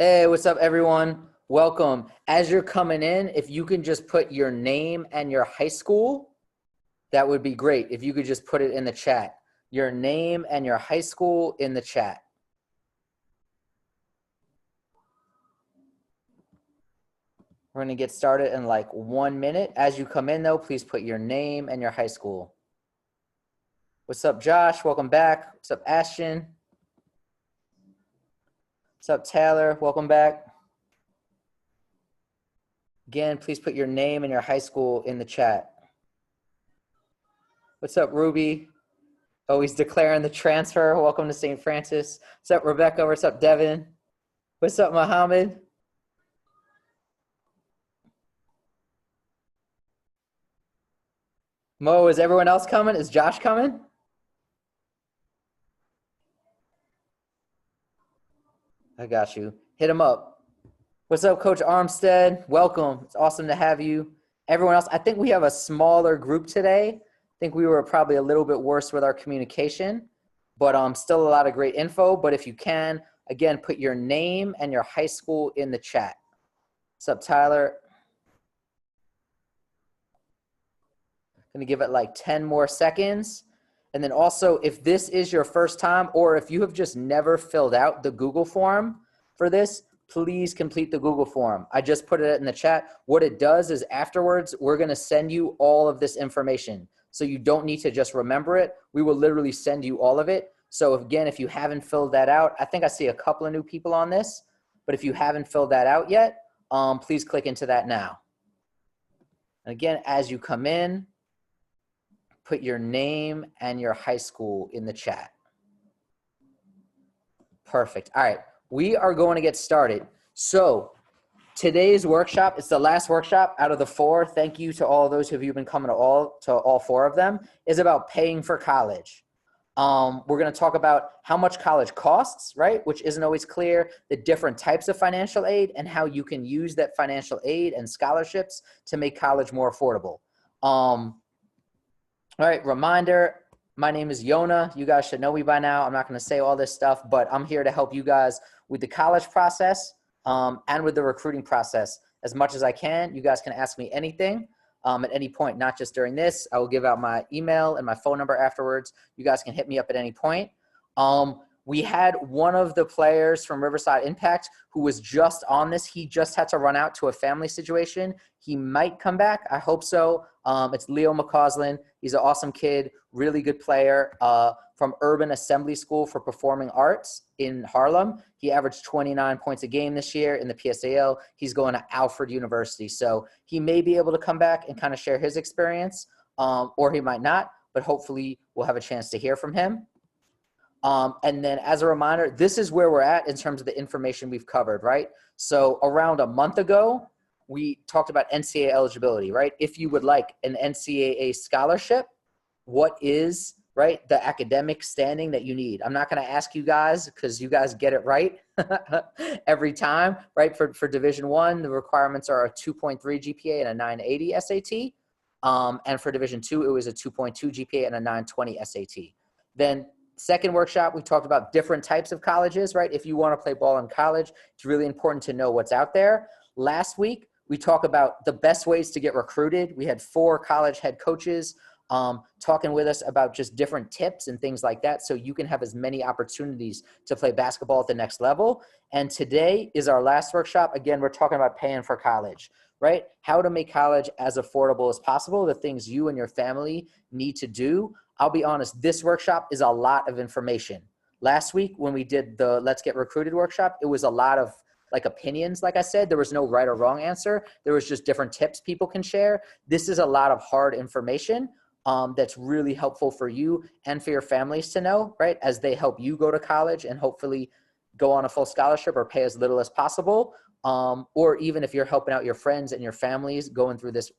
Hey, what's up, everyone? Welcome. As you're coming in, if you can just put your name and your high school, that would be great. If you could just put it in the chat, your name and your high school in the chat. We're going to get started in like 1 minute. As you come in, though, please put your name and your high school. What's up, Josh? Welcome back. What's up, Ashton? What's up, Taylor? Welcome back. Again, please put your name and your high school in the chat. What's up, Ruby? Always declaring the transfer. Welcome to St. Francis. What's up, Rebecca? What's up, Devin? What's up, Mohammed? Mo, is everyone else coming? Is Josh coming? I got you. Hit him up. What's up, Coach Armstead? Welcome. It's awesome to have you. Everyone else, I think we have a smaller group today. I think we were probably a little bit worse with our communication, but still a lot of great info. But if you can, again, put your name and your high school in the chat. What's up, Tyler? Gonna give it like 10 more seconds. And then also, if this is your first time, or if you have just never filled out the Google form for this, please complete the Google form. I just put it in the chat. What it does is afterwards, we're gonna send you all of this information. So you don't need to just remember it. We will literally send you all of it. So again, if you haven't filled that out, I think I see a couple of new people on this, but if you haven't filled that out yet, please click into that now. And again, as you come in, put your name and your high school in the chat. Perfect. All right, we are going to get started. So today's workshop, it's the last workshop out of the 4. Thank you to all of those of you who've been coming to all 4 of them, is about paying for college. We're going to talk about how much college costs, right? Which isn't always clear, the different types of financial aid and how you can use that financial aid and scholarships to make college more affordable. All right, reminder, my name is Yonah. You guys should know me by now. I'm not going to say all this stuff, but I'm here to help you guys with the college process and with the recruiting process as much as I can. You guys can ask me anything at any point, not just during this. I will give out my email and my phone number afterwards. You guys can hit me up at any point. We had one of the players from Riverside Impact who was just on this. He just had to run out to a family situation. He might come back. I hope so. It's Leo McCausland. He's an awesome kid, really good player from Urban Assembly School for Performing Arts in Harlem. He averaged 29 points a game this year in the PSAL. He's going to Alfred University. So he may be able to come back and kind of share his experience, or he might not, but hopefully we'll have a chance to hear from him. And then as a reminder, this is where we're at in terms of the information we've covered, right? So around a month ago, we talked about NCAA eligibility, right? If you would like an NCAA scholarship, what is, right, the academic standing that you need? I'm not going to ask you guys because you guys get it right every time, right? For Division I, the requirements are a 2.3 GPA and a 980 SAT. And for Division II, it was a 2.2 GPA and a 920 SAT. Then second workshop, we talked about different types of colleges, right? If you want to play ball in college, it's really important to know what's out there. Last week, we talked about the best ways to get recruited. We had 4 college head coaches talking with us about just different tips and things like that so you can have as many opportunities to play basketball at the next level. And today is our last workshop. Again, we're talking about paying for college, right? How to make college as affordable as possible, the things you and your family need to do. I'll be honest, this workshop is a lot of information. Last week when we did the Let's Get Recruited workshop, it was a lot of like opinions. Like I said, there was no right or wrong answer. There was just different tips people can share. This is a lot of hard information that's really helpful for you and for your families to know, right? As they help you go to college and hopefully go on a full scholarship or pay as little as possible. Or even if you're helping out your friends and your families going through this,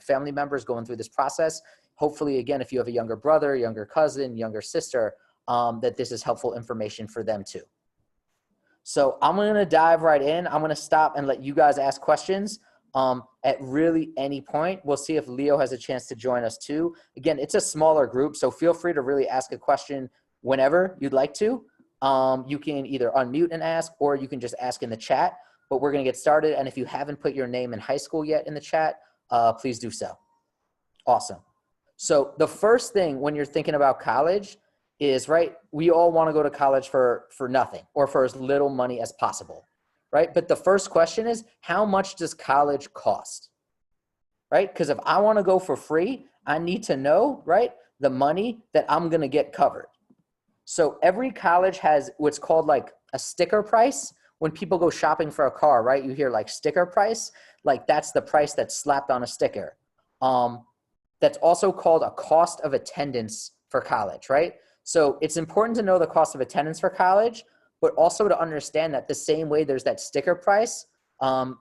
family members going through this process, hopefully, again, if you have a younger brother, younger cousin, younger sister, that this is helpful information for them too. So I'm going to dive right in. I'm going to stop and let you guys ask questions at really any point. We'll see if Leo has a chance to join us too. Again, it's a smaller group, so feel free to really ask a question whenever you'd like to. You can either unmute and ask, or you can just ask in the chat, but we're going to get started. And if you haven't put your name and high school yet in the chat, please do so. Awesome. So the first thing when you're thinking about college is, right, we all want to go to college for nothing or for as little money as possible, right? But the first question is, how much does college cost, right? Because if I want to go for free, I need to know, right, the money that I'm going to get covered. So every college has what's called like a sticker price. When people go shopping for a car, right, you hear like sticker price, like that's the price that's slapped on a sticker. That's also called a cost of attendance for college, right? So it's important to know the cost of attendance for college, but also to understand that the same way there's that sticker price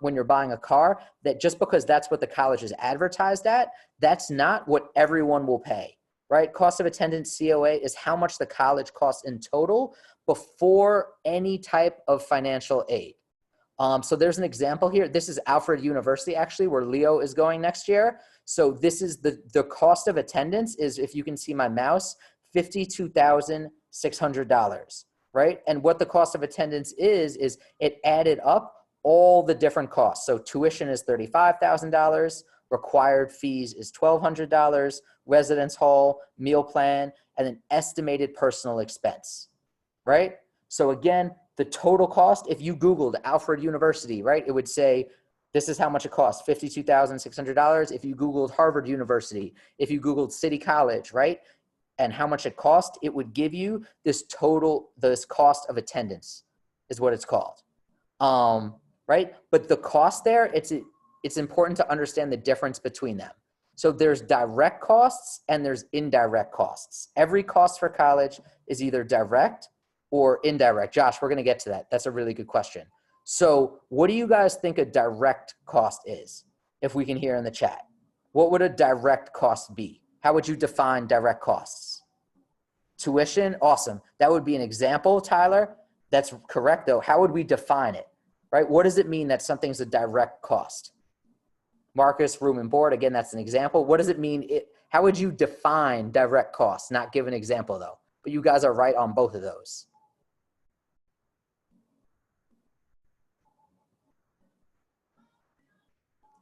when you're buying a car, that just because that's what the college is advertised at, that's not what everyone will pay, right? Cost of attendance, COA, is how much the college costs in total before any type of financial aid. So there's an example here. This is Alfred University, actually, where Leo is going next year. So this is the cost of attendance is, if you can see my mouse, $52,600, right? And what the cost of attendance is it added up all the different costs. So tuition is $35,000, required fees is $1,200, residence hall, meal plan, and an estimated personal expense, right? So again, the total cost, if you Googled Alfred University, right, it would say, this is how much it costs, $52,600. If you Googled Harvard University, if you Googled City College, right, and how much it cost, it would give you this cost of attendance is what it's called, right? But the cost there, it's important to understand the difference between them. So there's direct costs and there's indirect costs. Every cost for college is either direct or indirect. Josh, we're going to get to that. That's a really good question. So what do you guys think a direct cost is? If we can hear in the chat, what would a direct cost be? How would you define direct costs? Tuition, awesome. That would be an example, Tyler. That's correct though. How would we define it, right? What does it mean that something's a direct cost? Marcus, room and board, again, that's an example. What does it mean? How would you define direct costs? Not give an example though, but you guys are right on both of those.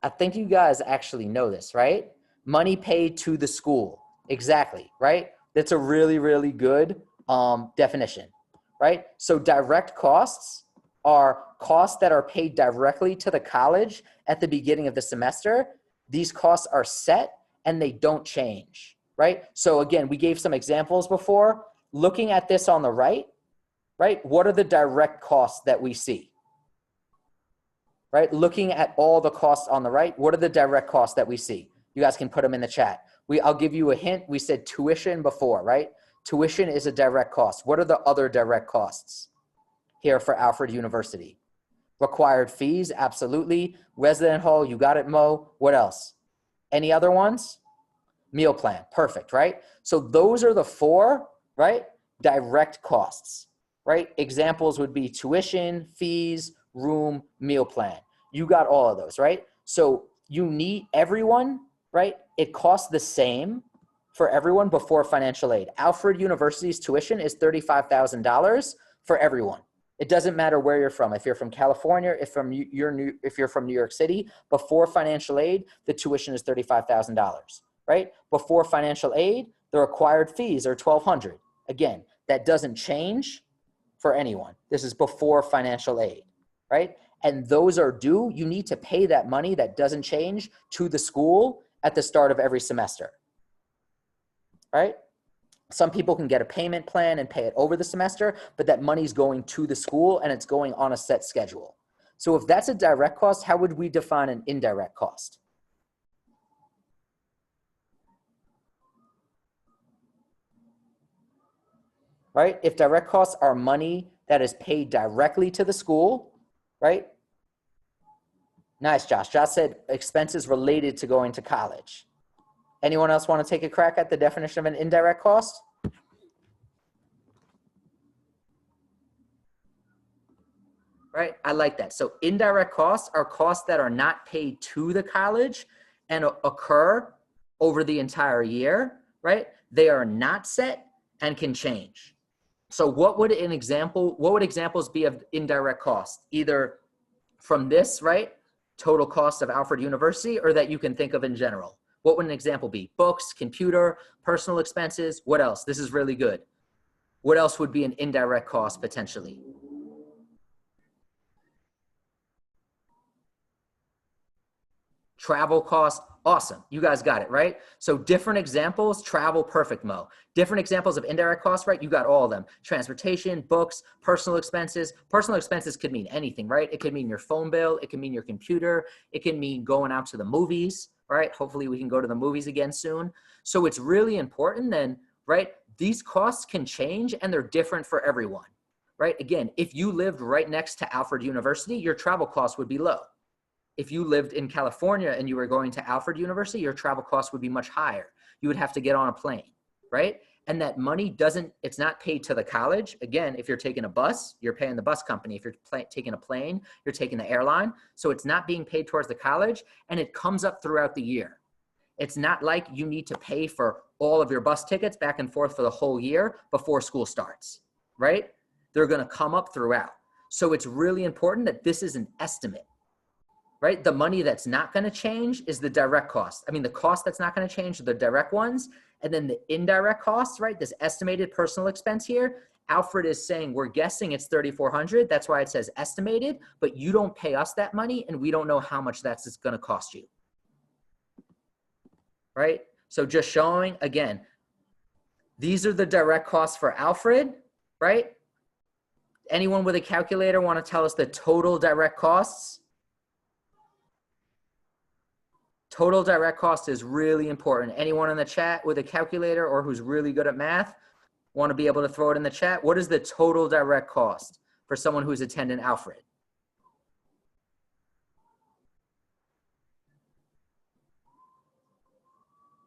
I think you guys actually know this, right? Money paid to the school. Exactly, right? That's a really, really good definition, right? So direct costs are costs that are paid directly to the college at the beginning of the semester. These costs are set and they don't change, right? So again, we gave some examples before. Looking at this on the right, what are the direct costs that we see? Right? Looking at all the costs on the right, what are the direct costs that we see? You guys can put them in the chat. I'll give you a hint. We said tuition before, right? Tuition is a direct cost. What are the other direct costs here for Alfred University? Required fees, absolutely. Resident hall, you got it, Mo. What else? Any other ones? Meal plan, perfect, right? So those are the four, right? Direct costs, right? Examples would be tuition, fees, room, meal plan. You got all of those, right? So you need everyone, right? It costs the same for everyone before financial aid. Alfred University's tuition is $35,000 for everyone. It doesn't matter where you're from. If you're from California, if you're from New York City, before financial aid, the tuition is $35,000, right? Before financial aid, the required fees are $1,200. Again, that doesn't change for anyone. This is before financial aid, right? And those are due. You need to pay that money that doesn't change to the school at the start of every semester, right? Some people can get a payment plan and pay it over the semester, but that money's going to the school and it's going on a set schedule. So if that's a direct cost, how would we define an indirect cost? Right? If direct costs are money that is paid directly to the school, right? Nice, Josh. Josh said expenses related to going to college. Anyone else want to take a crack at the definition of an indirect cost? Right? I like that. So indirect costs are costs that are not paid to the college and occur over the entire year, right? They are not set and can change. So what would examples be of indirect cost? Either from this, right? Total cost of Alfred University, or that you can think of in general. What would an example be? Books, computer, personal expenses. What else? This is really good. What else would be an indirect cost potentially? Travel costs. Awesome. You guys got it, right? So different examples, travel, perfect, Mo. Different examples of indirect costs, right? You got all of them. Transportation, books, personal expenses. Personal expenses could mean anything, right? It could mean your phone bill. It could mean your computer. It can mean going out to the movies, right? Hopefully we can go to the movies again soon. So it's really important then, right? These costs can change and they're different for everyone, right? Again, if you lived right next to Alfred University, your travel costs would be low. If you lived in California and you were going to Alfred University, your travel costs would be much higher. You would have to get on a plane, right? And that money it's not paid to the college. Again, if you're taking a bus, you're paying the bus company. If you're taking a plane, you're taking the airline. So it's not being paid towards the college, and it comes up throughout the year. It's not like you need to pay for all of your bus tickets back and forth for the whole year before school starts, right? They're gonna come up throughout. So it's really important that this is an estimate. Right? The money that's not going to change is the direct cost. I mean, the cost that's not going to change are the direct ones. And then the indirect costs, right? This estimated personal expense here, Alfred is saying, we're guessing it's $3,400. That's why it says estimated, but you don't pay us that money and we don't know how much that's going to cost you. Right? So just showing, again, these are the direct costs for Alfred, right? Anyone with a calculator want to tell us the total direct costs? Total direct cost is really important. Anyone in the chat with a calculator or who's really good at math want to be able to throw it in the chat? What is the total direct cost for someone who's attending Alfred?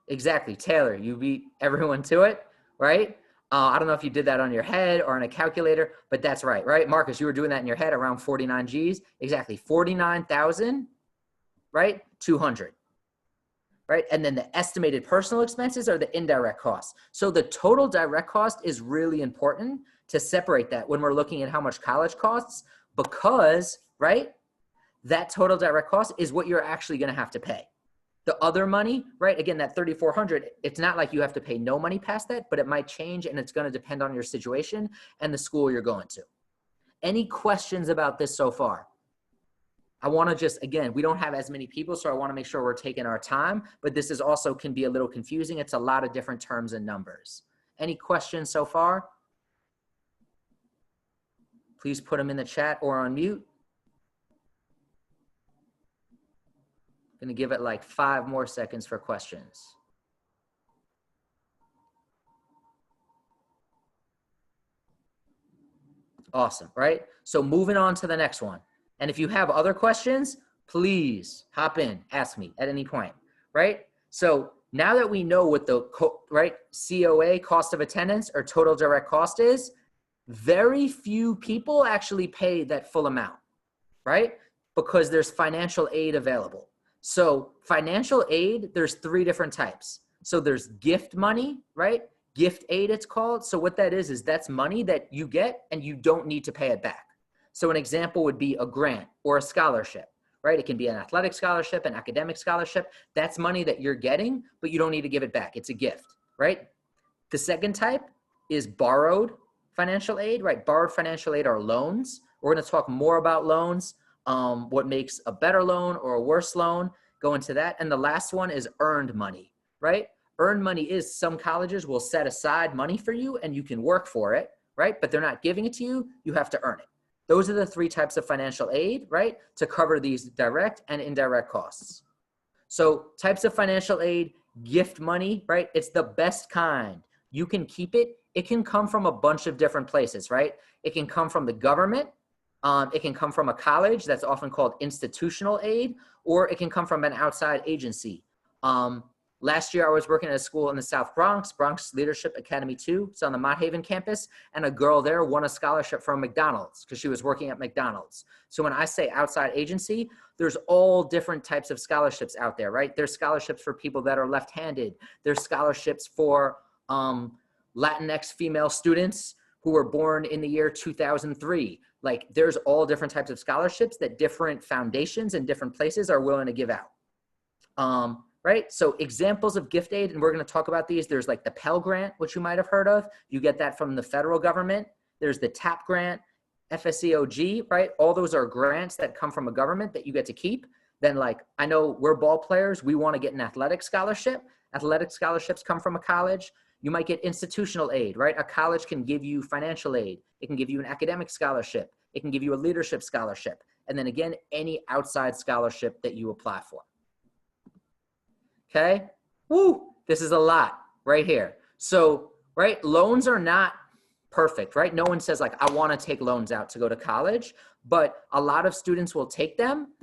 Exactly, Taylor, you beat everyone to it, right? I don't know if you did that on your head or on a calculator, but that's right, right? Marcus, you were doing that in your head around 49 G's. Exactly, 49,000, right? 200. Right? And then the estimated personal expenses are the indirect costs. So the total direct cost is really important to separate that when we're looking at how much college costs, because, right, that total direct cost is what you're actually going to have to pay. The other money, right, again, that $3,400, it's not like you have to pay no money past that, but it might change and it's going to depend on your situation and the school you're going to. Any questions about this so far? I want to just, again, we don't have as many people, so I want to make sure we're taking our time, but this is also can be a little confusing. It's a lot of different terms and numbers. Any questions so far? Please put them in the chat or on mute. I'm going to give it like 5 more seconds for questions. Awesome, right? So moving on to the next one. And if you have other questions, please hop in, ask me at any point, right? So now that we know what the COA, cost of attendance, or total direct cost is, very few people actually pay that full amount, right? Because there's financial aid available. So financial aid, there's 3 different types. So there's gift money, right? Gift aid, it's called. So what that is that's money that you get and you don't need to pay it back. So an example would be a grant or a scholarship, right? It can be an athletic scholarship, an academic scholarship. That's money that you're getting, but you don't need to give it back. It's a gift, right? The second type is borrowed financial aid, right? Borrowed financial aid are loans. We're going to talk more about loans, what makes a better loan or a worse loan, go into that. And the last one is earned money, right? Earned money is some colleges will set aside money for you and you can work for it, right? But they're not giving it to you. You have to earn it. Those are the 3 types of financial aid, right? To cover these direct and indirect costs. So types of financial aid, gift money, right? It's the best kind. You can keep it. It can come from a bunch of different places, right? It can come from the government. It can come from a college that's often called institutional aid, or it can come from an outside agency. Last year, I was working at a school in the South Bronx, Bronx Leadership Academy 2. It's on the Mott Haven campus, and a girl there won a scholarship from McDonald's because she was working at McDonald's. So when I say outside agency, there's all different types of scholarships out there, right? There's scholarships for people that are left-handed. There's scholarships for Latinx female students who were born in the year 2003. Like there's all different types of scholarships that different foundations and different places are willing to give out. Right? So examples of gift aid, and we're going to talk about these. There's like the Pell Grant, which you might have heard of. You get that from the federal government. There's the TAP Grant, FSEOG, right? All those are grants that come from a government that you get to keep. Then like, I know we're ball players. We want to get an athletic scholarship. Athletic scholarships come from a college. You might get institutional aid, right? A college can give you financial aid. It can give you an academic scholarship. It can give you a leadership scholarship. And then again, any outside scholarship that you apply for. Okay? Woo! This is a lot right here. So, right, loans are not perfect, right? No one says like, I want to take loans out to go to college, but a lot of students will take them,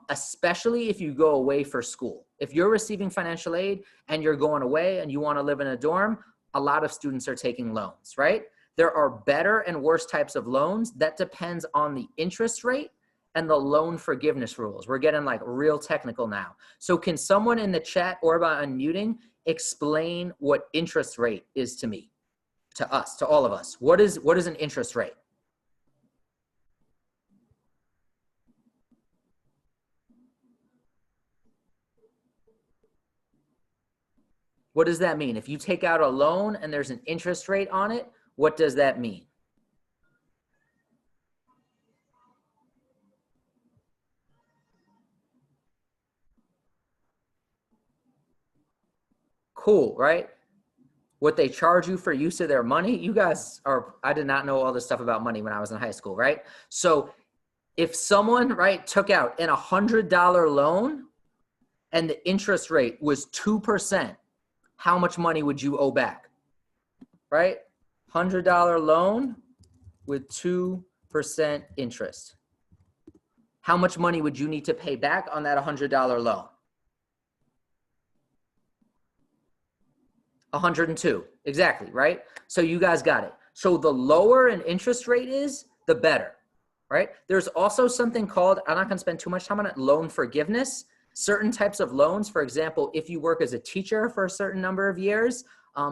especially if you go away for school. If you're receiving financial aid and you're going away and you want to live in a dorm, a lot of students are taking loans, right? There are better and worse types of loans. That depends on the interest rate and the loan forgiveness rules. We're getting like real technical now. So can someone in the chat or by unmuting explain what interest rate is to me, to us, to all of us? What is an interest rate? What does that mean? If you take out a loan and there's an interest rate on it, what does that mean? Cool, right? What they charge you for use of their money. You guys are, I did not know all this stuff about money when I was in high school, right? So if someone, right, took out an $100 loan and the interest rate was 2%, how much money would you owe back, right? $100 loan with 2% interest. How much money would you need to pay back on that $100 loan? 102, exactly, right? So you guys got it. So the lower an interest rate is, the better, right? There's also something called, I'm not gonna spend too much time on it, loan forgiveness. Certain types of loans, for example, if you work as a teacher for a certain number of years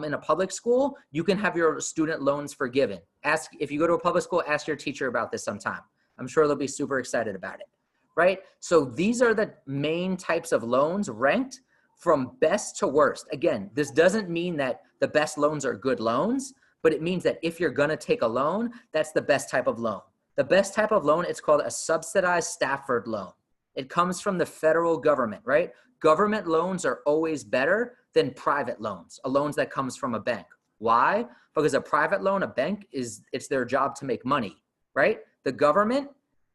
in a public school, you can have your student loans forgiven. Ask, if you go to a public school, ask your teacher about this sometime. I'm sure they'll be super excited about it, right? So these are the main types of loans ranked from best to worst. Again, this doesn't mean that the best loans are good loans, but it means that if you're gonna take a loan, that's the best type of loan. The best type of loan, it's called a subsidized Stafford loan. It comes from the federal government, right? Government loans are always better than private loans, loans that comes from a bank. Why? Because a private loan, a bank, it's their job to make money, right? The government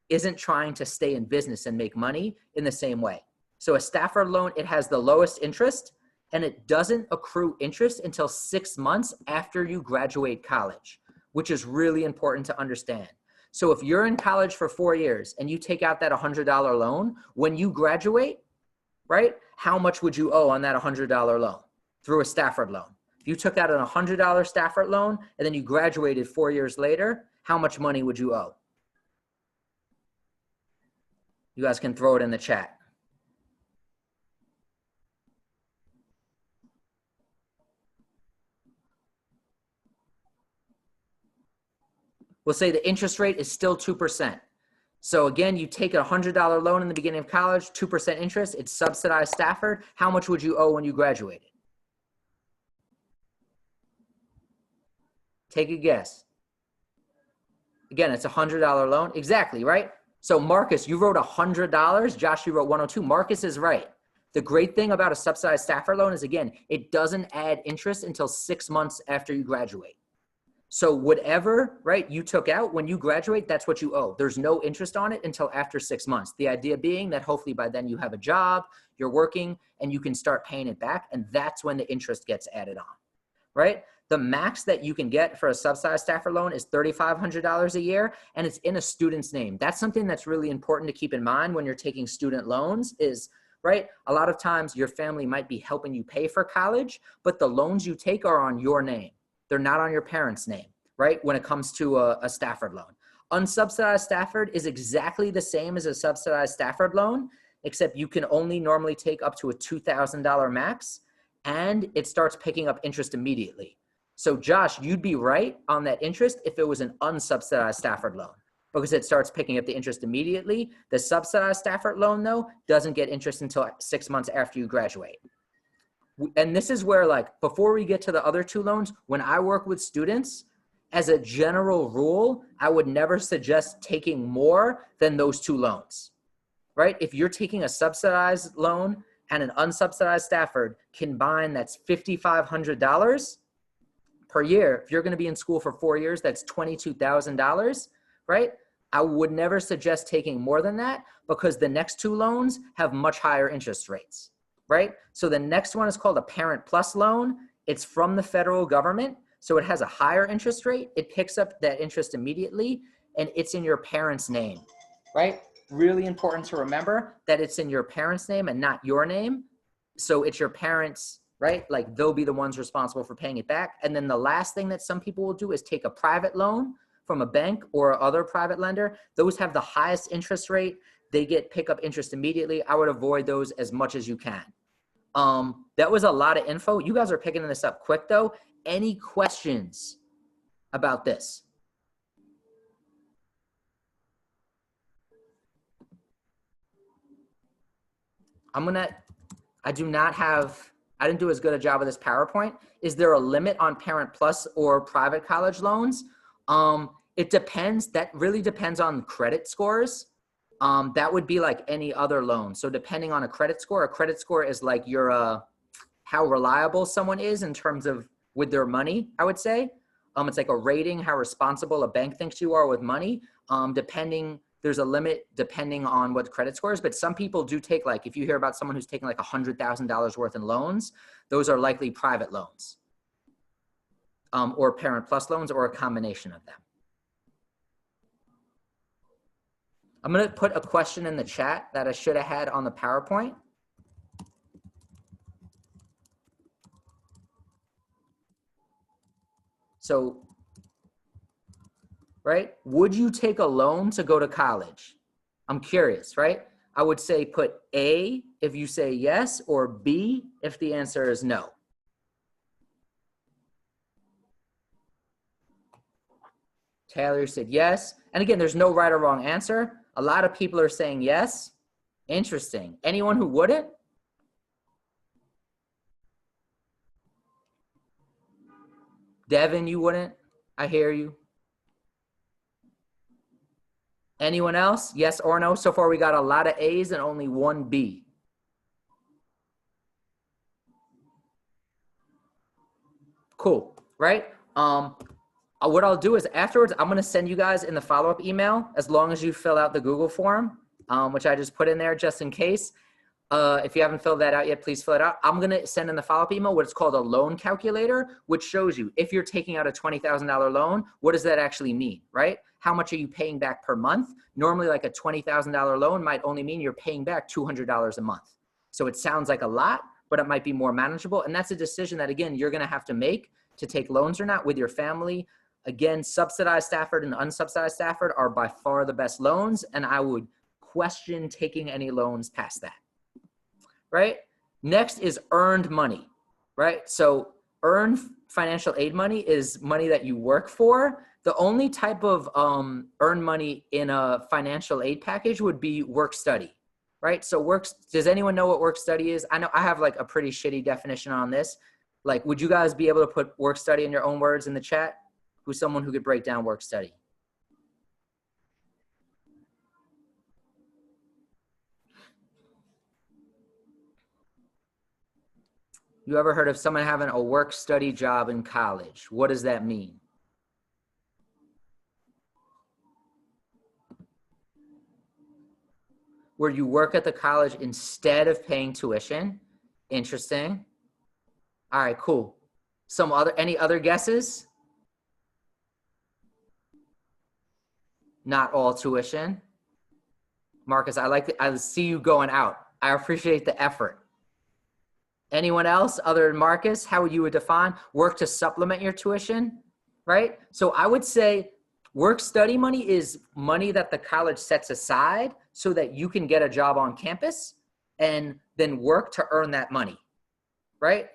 isn't trying to stay in business and make money in the same way. So a Stafford loan, it has the lowest interest and it doesn't accrue interest until 6 months after you graduate college, which is really important to understand. So if you're in college for 4 years and you take out that $100 loan, when you graduate, right, how much would you owe on that $100 loan through a Stafford loan? If you took out a $100 Stafford loan and then you graduated 4 years later, how much money would you owe? You guys can throw it in the chat. We'll say the interest rate is still 2%. So again, you take a $100 loan in the beginning of college, 2% interest, it's subsidized Stafford. How much would you owe when you graduated? Take a guess. Again, it's a $100 loan. Exactly, right? So Marcus, you wrote $100. Josh, you wrote 102. Marcus is right. The great thing about a subsidized Stafford loan is, again, it doesn't add interest until 6 months after you graduate. So whatever, right, you took out when you graduate, that's what you owe. There's no interest on it until after 6 months. The idea being that hopefully by then you have a job, you're working, and you can start paying it back, and that's when the interest gets added on, right? The max that you can get for a subsidized Stafford loan is $3,500 a year, and it's in a student's name. That's something that's really important to keep in mind when you're taking student loans is, right, a lot of times your family might be helping you pay for college, but the loans you take are on your name. They're not on your parents' name, right? When it comes to a Stafford loan. Unsubsidized Stafford is exactly the same as a subsidized Stafford loan, except you can only normally take up to a $2,000 max, and it starts picking up interest immediately. So Josh, you'd be right on that interest if it was an unsubsidized Stafford loan, because it starts picking up the interest immediately. The subsidized Stafford loan, though, doesn't get interest until 6 months after you graduate. And this is where, like, before we get to the other two loans, when I work with students, as a general rule, I would never suggest taking more than those two loans, right? If you're taking a subsidized loan and an unsubsidized Stafford combined, that's $5,500 per year. If you're going to be in school for 4 years, that's $22,000, right? I would never suggest taking more than that, because the next two loans have much higher interest rates, right? So the next one is called a Parent Plus loan. It's from the federal government, so it has a higher interest rate. It picks up that interest immediately, and it's in your parents' name, right? Really important to remember that it's in your parents' name and not your name. So it's your parents', right? Like, they'll be the ones responsible for paying it back. And then the last thing that some people will do is take a private loan from a bank or other private lender. Those have the highest interest rate. They pick up interest immediately. I would avoid those as much as you can. That was a lot of info. You guys are picking this up quick though. Any questions about this? I didn't do as good a job of this PowerPoint. Is there a limit on Parent Plus or private college loans? It depends. That really depends on credit scores. That would be like any other loan. So depending on a credit score is like how reliable someone is in terms of with their money, I would say. It's like a rating, how responsible a bank thinks you are with money. There's a limit depending on what credit score is, but some people do take, like, if you hear about someone who's taking like $100,000 worth in loans, those are likely private loans, or Parent Plus loans, or a combination of them. I'm going to put a question in the chat that I should have had on the PowerPoint. So, right? Would you take a loan to go to college? I'm curious, right? I would say put A if you say yes, or B if the answer is no. Taylor said yes. And again, there's no right or wrong answer. A lot of people are saying yes. Interesting. Anyone who wouldn't? Devin, you wouldn't? I hear you. Anyone else? Yes or no? So far, we got a lot of A's and only one B. Cool, right? What I'll do is afterwards, I'm going to send you guys in the follow-up email, as long as you fill out the Google form, which I just put in there just in case. If you haven't filled that out yet, please fill it out. I'm going to send in the follow-up email what's called a loan calculator, which shows you if you're taking out a $20,000 loan, what does that actually mean, right? How much are you paying back per month? Normally, like a $20,000 loan might only mean you're paying back $200 a month. So it sounds like a lot, but it might be more manageable. And that's a decision that, again, you're going to have to make to take loans or not with your family. Again, subsidized Stafford and unsubsidized Stafford are by far the best loans, and I would question taking any loans past that. Right? Next is earned money, right? So earned financial aid money is money that you work for. The only type of earned money in a financial aid package would be work study, right? So does anyone know what work study is? I know I have like a pretty shitty definition on this. Like, would you guys be able to put work study in your own words in the chat? Who's someone who could break down work study? You ever heard of someone having a work-study job in college? What does that mean? Where you work at the college instead of paying tuition. Interesting. All right, cool. Any other guesses? Not all tuition. Marcus, I see you going out. I appreciate the effort. Anyone else other than Marcus, how you would define work to supplement your tuition, right? So I would say work study money is money that the college sets aside so that you can get a job on campus and then work to earn that money, right?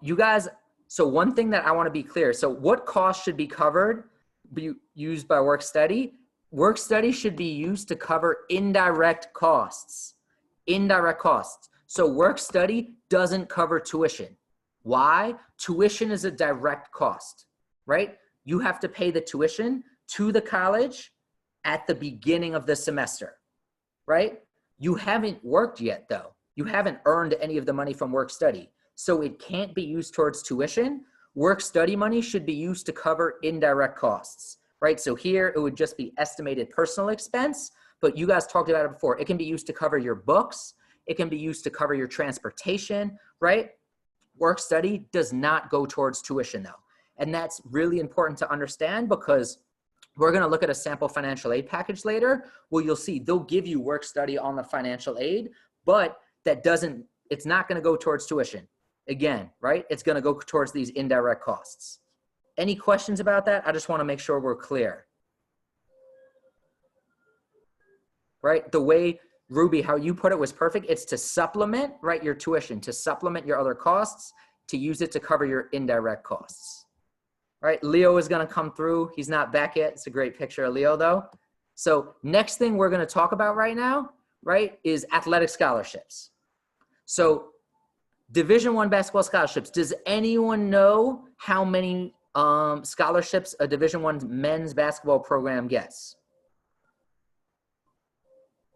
You guys, So one thing that I want to be clear. So what costs should be covered, be used by work study? Work study should be used to cover indirect costs. Indirect costs. So work study doesn't cover tuition. Why? Tuition is a direct cost, right? You have to pay the tuition to the college at the beginning of the semester, right? You haven't worked yet though. You haven't earned any of the money from work study. So it can't be used towards tuition. Work study money should be used to cover indirect costs, right? So here it would just be estimated personal expense, but you guys talked about it before. It can be used to cover your books. It can be used to cover your transportation, right? Work study does not go towards tuition though. And that's really important to understand because we're going to look at a sample financial aid package later where you'll see they'll give you work study on the financial aid, but it's not going to go towards tuition. Again, right? It's going to go towards these indirect costs. Any questions about that? I just want to make sure we're clear. Right? The way, Ruby, how you put it was perfect. It's to supplement, right, your tuition, to supplement your other costs, to use it to cover your indirect costs. Right? Leo is going to come through. He's not back yet. It's a great picture of Leo, though. So next thing we're going to talk about right now, right, is athletic scholarships. So Division I basketball scholarships. Does anyone know how many scholarships a Division I men's basketball program gets?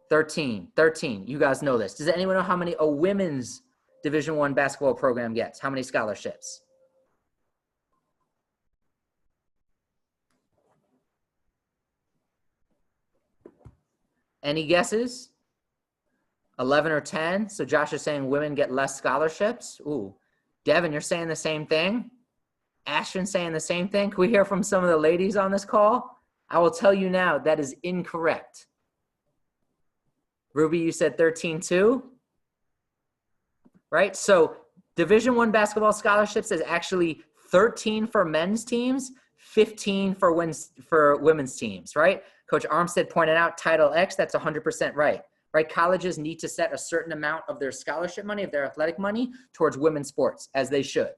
13. You guys know this. Does anyone know how many a women's Division I basketball program gets? How many scholarships? Any guesses? 11 or 10. So Josh is saying women get less scholarships. Ooh. Devin, you're saying the same thing? Ashton saying the same thing? Can we hear from some of the ladies on this call? I will tell you now, that is incorrect. Ruby, you said 13 too? Right? So Division I basketball scholarships is actually 13 for men's teams, 15 for women's teams, right? Coach Armstead pointed out Title X, that's 100% right. Right? Colleges need to set a certain amount of their scholarship money, of their athletic money, towards women's sports, as they should,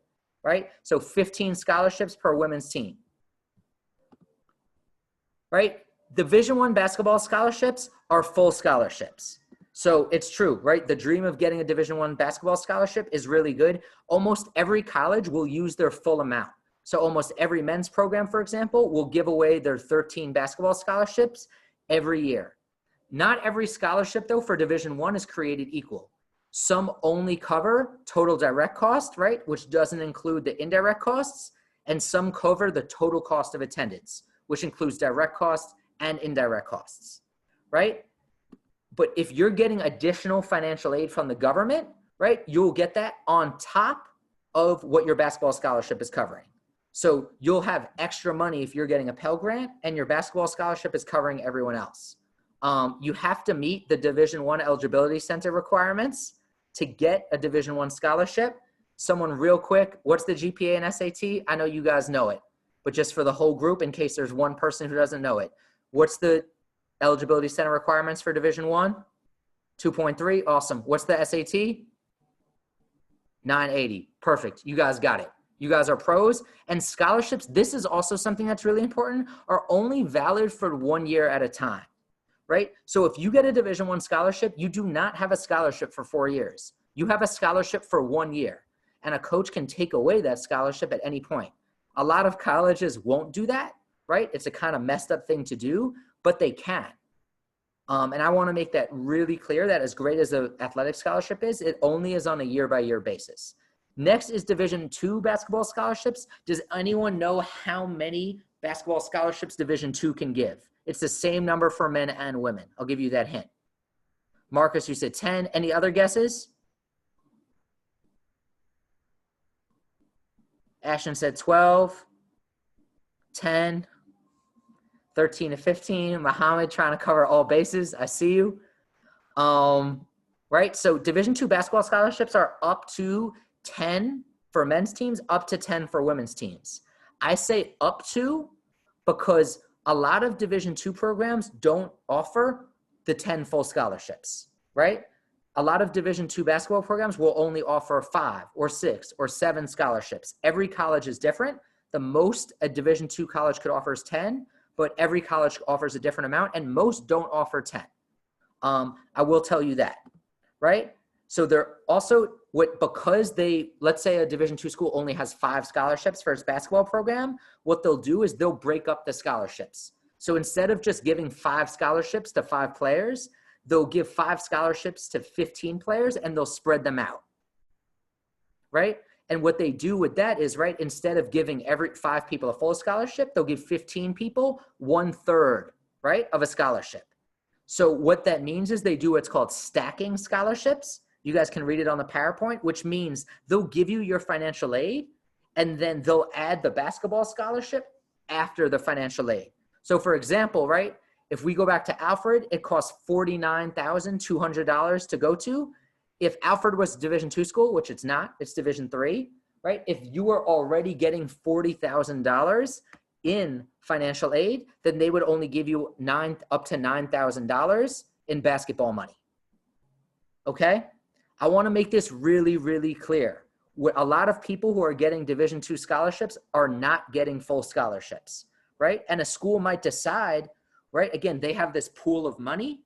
right? So 15 scholarships per women's team, right? Division I basketball scholarships are full scholarships. So it's true, right? The dream of getting a Division I basketball scholarship is really good. Almost every college will use their full amount. So almost every men's program, for example, will give away their 13 basketball scholarships every year. Not every scholarship, though, for Division I is created equal. Some only cover total direct cost, right, which doesn't include the indirect costs, and some cover the total cost of attendance, which includes direct costs and indirect costs, right? But if you're getting additional financial aid from the government, right, you'll get that on top of what your basketball scholarship is covering. So you'll have extra money if you're getting a Pell Grant and your basketball scholarship is covering everyone else. You have to meet the Division I eligibility center requirements to get a Division I scholarship. Someone real quick, what's the GPA and SAT? I know you guys know it, but just for the whole group, in case there's one person who doesn't know it, what's the eligibility center requirements for Division I? 2.3, awesome. What's the SAT? 980, perfect. You guys got it. You guys are pros. And scholarships, this is also something that's really important, are only valid for 1 year at a time. Right? So if you get a Division I scholarship, you do not have a scholarship for 4 years. You have a scholarship for 1 year, and a coach can take away that scholarship at any point. A lot of colleges won't do that, right? It's a kind of messed up thing to do, but they can. And I want to make that really clear that as great as the athletic scholarship is, it only is on a year-by-year basis. Next is Division II basketball scholarships. Does anyone know how many basketball scholarships Division II can give? It's the same number for men and women. I'll give you that hint. Marcus, you said 10. Any other guesses? Ashton said 12, 10, 13 to 15. Muhammad trying to cover all bases. I see you. Right? So Division II basketball scholarships are up to 10 for men's teams, up to 10 for women's teams. I say up to because a lot of Division II programs don't offer the 10 full scholarships, right? A lot of Division II basketball programs will only offer 5 or 6 or 7 scholarships. Every college is different. The most a Division II college could offer is 10, but every college offers a different amount, and most don't offer 10. I will tell you that, right? So they're also, because let's say a Division II school only has 5 scholarships for its basketball program, what they'll do is they'll break up the scholarships. So instead of just giving 5 scholarships to 5 players, they'll give 5 scholarships to 15 players and they'll spread them out, right? And what they do with that is, right, instead of giving every 5 people a full scholarship, they'll give 15 people 1/3, right, of a scholarship. So what that means is they do what's called stacking scholarships. You guys can read it on the PowerPoint, which means they'll give you your financial aid and then they'll add the basketball scholarship after the financial aid. So for example, right, if we go back to Alfred, it costs $49,200 to go to. If Alfred was Division II school, which it's not, it's Division III, right? If you were already getting $40,000 in financial aid, then they would only give you up to $9,000 in basketball money. Okay? I want to make this really, really clear. A lot of people who are getting Division II scholarships are not getting full scholarships, right? And a school might decide, right? Again, they have this pool of money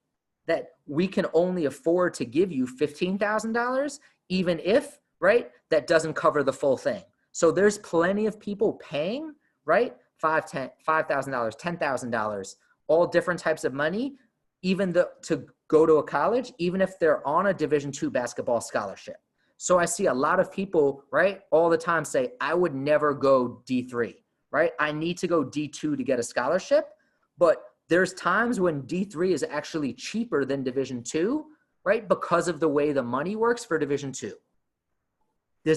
that we can only afford to give you $15,000, even if, right, that doesn't cover the full thing. So there's plenty of people paying, right, $5,000, $10,000, all different types of money, even to go to a college, even if they're on a Division II basketball scholarship. So I see a lot of people, right, all the time say, I would never go D3, right? I need to go D2 to get a scholarship, but there's times when D3 is actually cheaper than Division II, right? Because of the way the money works for Division II.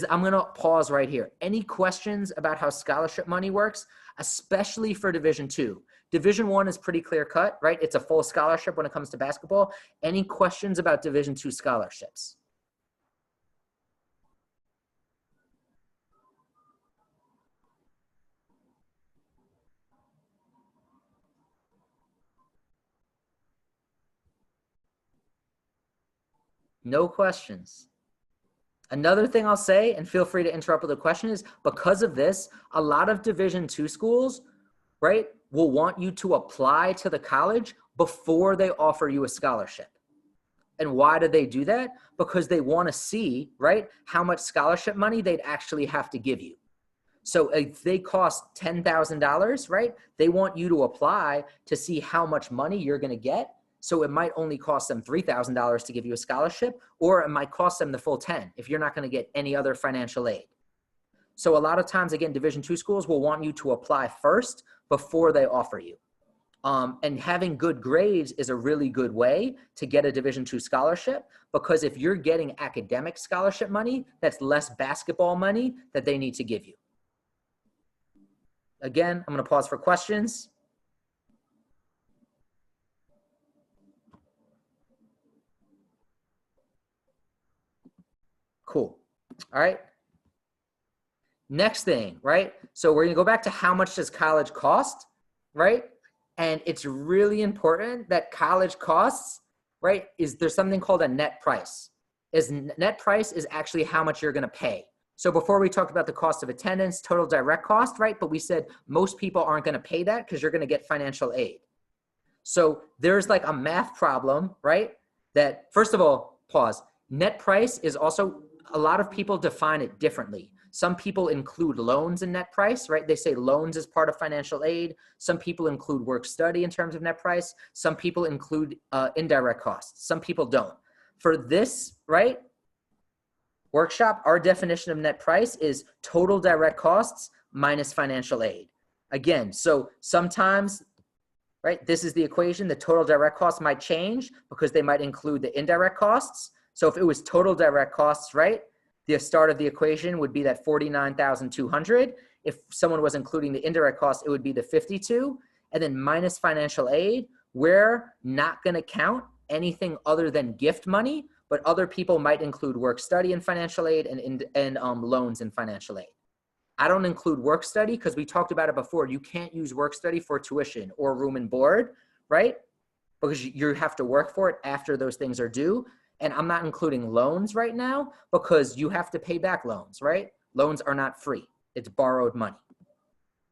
I'm going to pause right here. Any questions about how scholarship money works, especially for Division II? Division I is pretty clear cut, right? It's a full scholarship when it comes to basketball. Any questions about Division II scholarships? No questions. Another thing I'll say, and feel free to interrupt with a question, is because of this, a lot of Division II schools, right, will want you to apply to the college before they offer you a scholarship. And why do they do that? Because they want to see, right, how much scholarship money they'd actually have to give you. So if they cost $10,000, right, they want you to apply to see how much money you're going to get. So it might only cost them $3,000 to give you a scholarship, or it might cost them the full 10 if you're not going to get any other financial aid. So a lot of times, again, Division II schools will want you to apply first before they offer you. And having good grades is a really good way to get a Division II scholarship, because if you're getting academic scholarship money, that's less basketball money that they need to give you. Again, I'm going to pause for questions. Cool. All right. Next thing, right? So we're going to go back to how much does college cost, right? And it's really important that college costs, right, there's something called a net price. Net price is actually how much you're going to pay. So before we talked about the cost of attendance, total direct cost, right? But we said most people aren't going to pay that because you're going to get financial aid. So there's like a math problem, right? That first of all, pause. Net price is also, a lot of people define it differently. Some people include loans in net price, right? They say loans is part of financial aid. Some people include work study in terms of net price. Some people include indirect costs. Some people don't. For this, right, workshop, our definition of net price is total direct costs minus financial aid. Again, so sometimes, right, this is the equation. The total direct costs might change because they might include the indirect costs. So if it was total direct costs, right, the start of the equation would be that 49,200. If someone was including the indirect cost, it would be the 52. And then minus financial aid, we're not going to count anything other than gift money, but other people might include work study and financial aid and loans and financial aid. I don't include work study because we talked about it before. You can't use work study for tuition or room and board, right? Because you have to work for it after those things are due. And I'm not including loans right now because you have to pay back loans, right? Loans are not free. It's borrowed money.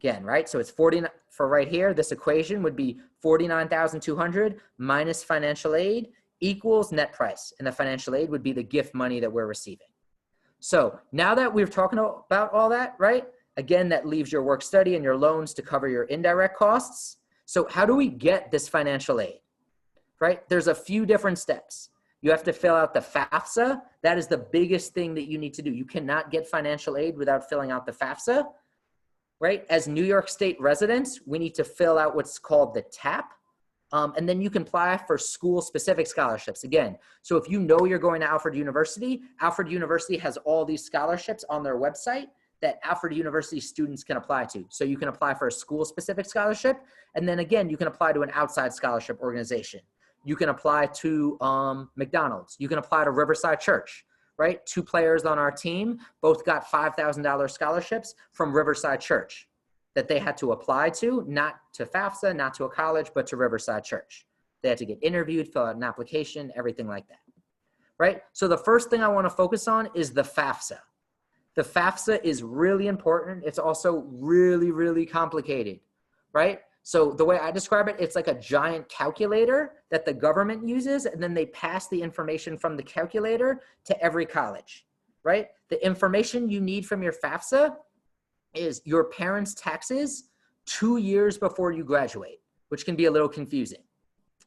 Again, right? So it's 40 for right here. This equation would be 49,200 minus financial aid equals net price. And the financial aid would be the gift money that we're receiving. So now that we're talking about all that, right? Again, that leaves your work study and your loans to cover your indirect costs. So how do we get this financial aid, right? There's a few different steps. You have to fill out the FAFSA. That is the biggest thing that you need to do. You cannot get financial aid without filling out the FAFSA, right? As New York State residents, we need to fill out what's called the TAP. And then you can apply for school-specific scholarships. Again, so if you know you're going to Alfred University has all these scholarships on their website that Alfred University students can apply to. So you can apply for a school-specific scholarship. And then again, you can apply to an outside scholarship organization. You can apply to McDonald's. You can apply to Riverside Church, right? 2 players on our team both got $5,000 scholarships from Riverside Church that they had to apply to, not to FAFSA, not to a college, but to Riverside Church. They had to get interviewed, fill out an application, everything like that, right? So the first thing I want to focus on is the FAFSA. The FAFSA is really important. It's also really, really complicated, right? So the way I describe it, it's like a giant calculator that the government uses, and then they pass the information from the calculator to every college, right? The information you need from your FAFSA is your parents' taxes 2 years before you graduate, which can be a little confusing.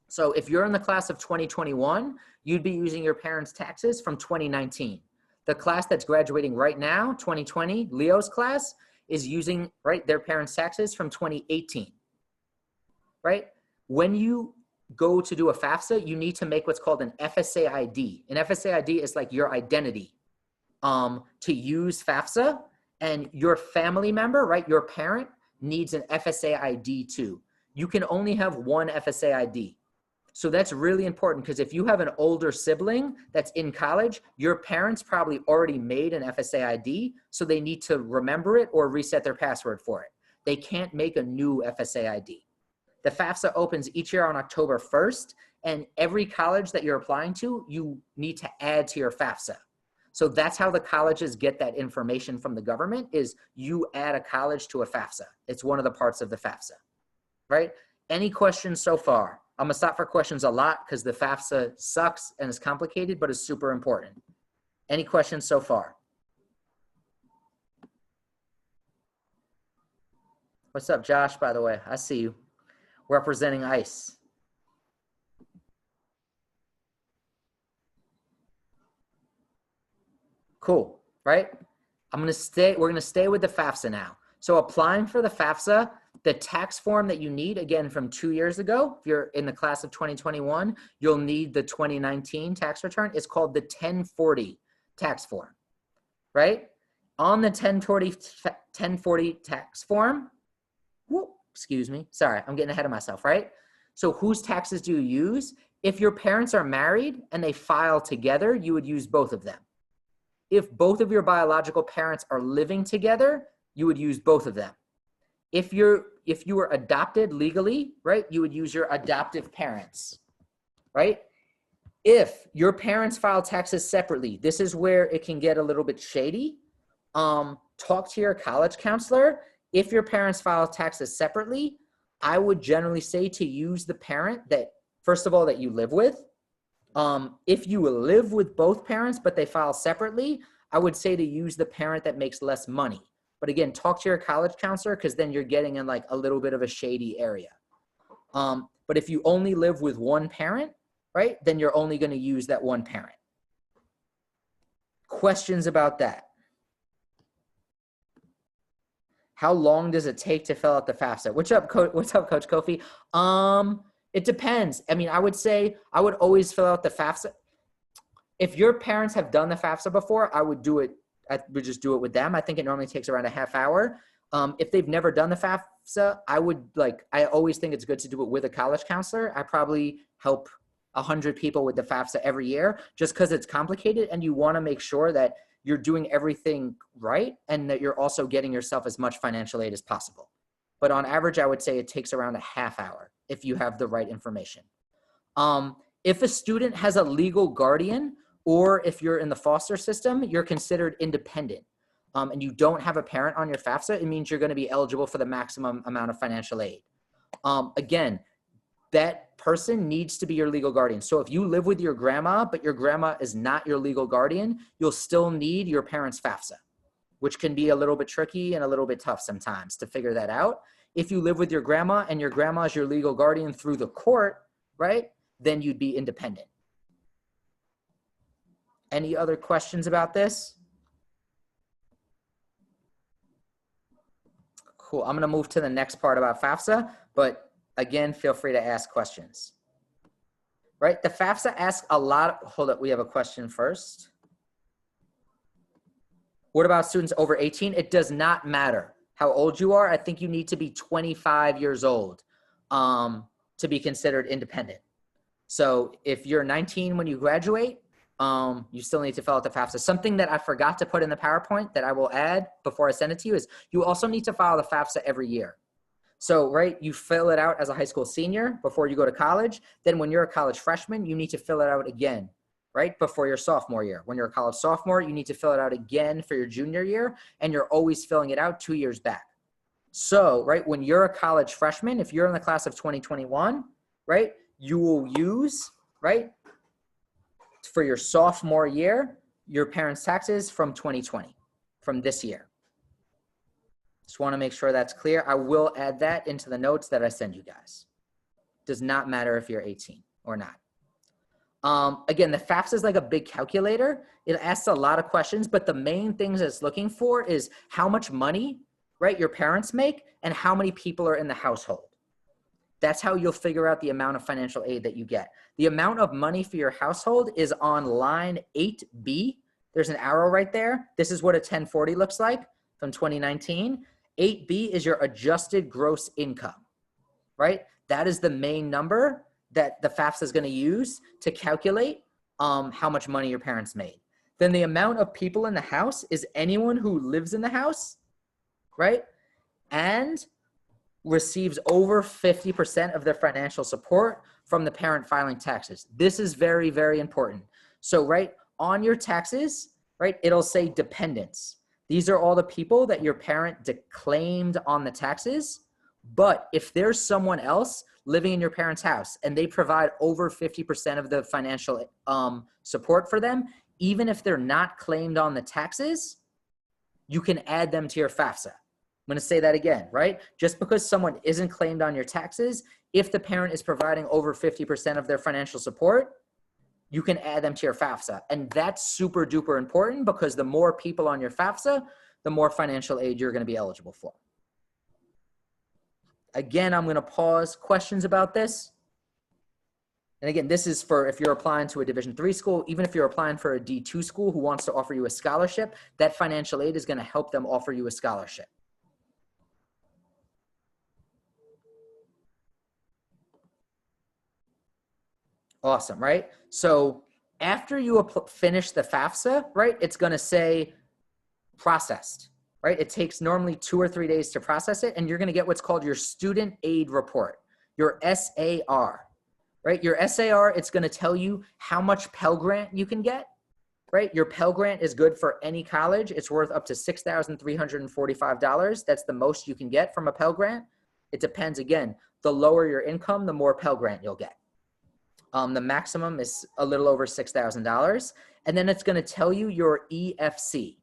So if you're in the class of 2021, you'd be using your parents' taxes from 2019. The class that's graduating right now, 2020, Leo's class, is using, right, their parents' taxes from 2018, right? When you go to do a FAFSA, you need to make what's called an FSA ID. An FSA ID is like your identity to use FAFSA. And your family member, right, your parent needs an FSA ID too. You can only have one FSA ID. So that's really important because if you have an older sibling that's in college, your parents probably already made an FSA ID, so they need to remember it or reset their password for it. They can't make a new FSA ID. The FAFSA opens each year on October 1st, and every college that you're applying to, you need to add to your FAFSA. So that's how the colleges get that information from the government is you add a college to a FAFSA. It's one of the parts of the FAFSA, right? Any questions so far? I'm gonna stop for questions a lot because the FAFSA sucks and is complicated, but is super important. Any questions so far? What's up, Josh, by the way? I see you representing ICE. Cool, right? We're gonna stay with the FAFSA now. So applying for the FAFSA, the tax form that you need, again, from 2 years ago, if you're in the class of 2021, you'll need the 2019 tax return. It's called the 1040 tax form, right? On the 1040 tax form, excuse me, sorry, I'm getting ahead of myself, right? So whose taxes do you use? If your parents are married and they file together, you would use both of them. If both of your biological parents are living together, you would use both of them. If you were adopted legally, right, you would use your adoptive parents, right? If your parents file taxes separately, this is where it can get a little bit shady. Talk to your college counselor. If your parents file taxes separately, I would generally say to use the parent that, first of all, that you live with. If you live with both parents, but they file separately, I would say to use the parent that makes less money. But again, talk to your college counselor because then you're getting in like a little bit of a shady area. But if you only live with one parent, right, then you're only going to use that one parent. Questions about that? How long does it take to fill out the FAFSA? What's up, Coach Kofi? It depends. I mean, I would say I would always fill out the FAFSA. If your parents have done the FAFSA before, I would just do it with them. I think it normally takes around a half hour. If they've never done the FAFSA, I always think it's good to do it with a college counselor. I probably help 100 people with the FAFSA every year just because it's complicated and you want to make sure that you're doing everything right and that you're also getting yourself as much financial aid as possible. But on average, I would say it takes around a half hour if you have the right information. If a student has a legal guardian, or if you're in the foster system, you're considered independent. And you don't have a parent on your FAFSA, it means you're going to be eligible for the maximum amount of financial aid. Again, that person needs to be your legal guardian. So if you live with your grandma, but your grandma is not your legal guardian, you'll still need your parents' FAFSA, which can be a little bit tricky and a little bit tough sometimes to figure that out. If you live with your grandma and your grandma is your legal guardian through the court, right, then you'd be independent. Any other questions about this? Cool. I'm going to move to the next part about FAFSA, but again, feel free to ask questions. Right? The FAFSA asks a lot. Hold up. We have a question first. What about students over 18? It does not matter how old you are. I think you need to be 25 years old to be considered independent. So if you're 19 when you graduate, you still need to fill out the FAFSA. Something that I forgot to put in the PowerPoint that I will add before I send it to you is you also need to file the FAFSA every year. So, right, you fill it out as a high school senior before you go to college. Then when you're a college freshman, you need to fill it out again, right, before your sophomore year. When you're a college sophomore, you need to fill it out again for your junior year, and you're always filling it out 2 years back. So, right, when you're a college freshman, if you're in the class of 2021, right, you will use, right, for your sophomore year, your parents' taxes from 2020, from this year. Just want to make sure that's clear. I will add that into the notes that I send you guys. Does not matter if you're 18 or not. Again, the FAFSA is like a big calculator. It asks a lot of questions, but the main things it's looking for is how much money, right, your parents make and how many people are in the household. That's how you'll figure out the amount of financial aid that you get. The amount of money for your household is on line 8B. There's an arrow right there. This is what a 1040 looks like from 2019. 8B is your adjusted gross income, right? That is the main number that the FAFSA is going to use to calculate how much money your parents made. Then the amount of people in the house is anyone who lives in the house, right? And receives over 50% of their financial support from the parent filing taxes. This is very, very important. So, right, on your taxes, right, it'll say dependents. These are all the people that your parent declaimed on the taxes. But if there's someone else living in your parent's house and they provide over 50% of the financial support for them, even if they're not claimed on the taxes, you can add them to your FAFSA. I'm going to say that again, right? Just because someone isn't claimed on your taxes, if the parent is providing over 50% of their financial support, you can add them to your FAFSA. And that's super duper important because the more people on your FAFSA, the more financial aid you're going to be eligible for. Again, I'm going to pause. Questions about this? And again, this is for if you're applying to a Division III school, even if you're applying for a D2 school who wants to offer you a scholarship, that financial aid is going to help them offer you a scholarship. Awesome, right? So after you finish the FAFSA, right, it's going to say processed, right? It takes normally 2 or 3 days to process it, and you're going to get what's called your student aid report, your SAR, right? Your SAR, it's going to tell you how much Pell Grant you can get, right? Your Pell Grant is good for any college. It's worth up to $6,345. That's the most you can get from a Pell Grant. It depends, again, the lower your income, the more Pell Grant you'll get. The maximum is a little over $6,000. And then it's going to tell you your EFC,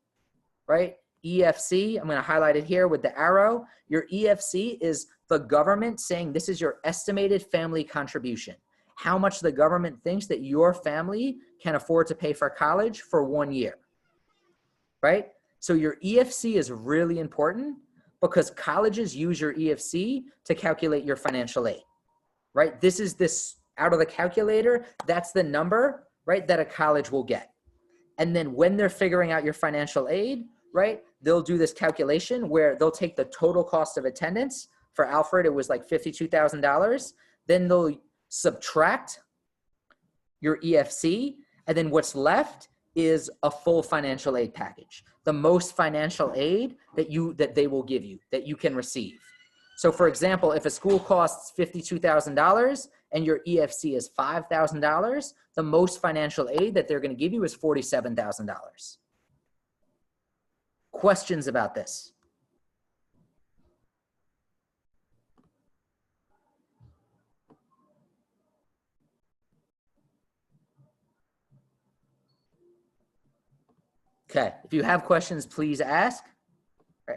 right? EFC, I'm going to highlight it here with the arrow. Your EFC is the government saying this is your estimated family contribution. How much the government thinks that your family can afford to pay for college for 1 year, right? So your EFC is really important because colleges use your EFC to calculate your financial aid, right? This is this out of the calculator, that's the number, right, that a college will get. And then when they're figuring out your financial aid, right, they'll do this calculation where they'll take the total cost of attendance. For Alfred, it was like $52,000. Then they'll subtract your EFC, and then what's left is a full financial aid package, the most financial aid that they will give you, that you can receive. So for example, if a school costs $52,000 and your EFC is $5,000, the most financial aid that they're going to give you is $47,000. Questions about this? Okay, if you have questions, please ask.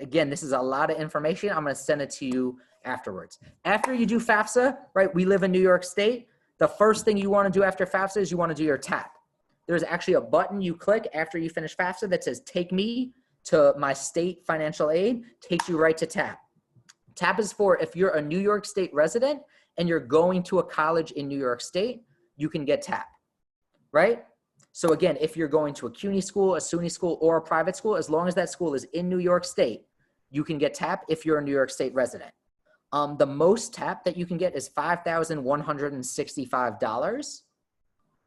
Again, this is a lot of information. I'm going to send it to you afterwards. After you do FAFSA, right, we live in New York State. The first thing you want to do after FAFSA is you want to do your TAP. There's actually a button you click after you finish FAFSA that says, take me to my state financial aid, takes you right to TAP. TAP is for if you're a New York State resident and you're going to a college in New York State, you can get TAP, right? So again, if you're going to a CUNY school, a SUNY school, or a private school, as long as that school is in New York State, you can get TAP if you're a New York State resident. The most TAP that you can get is $5,165.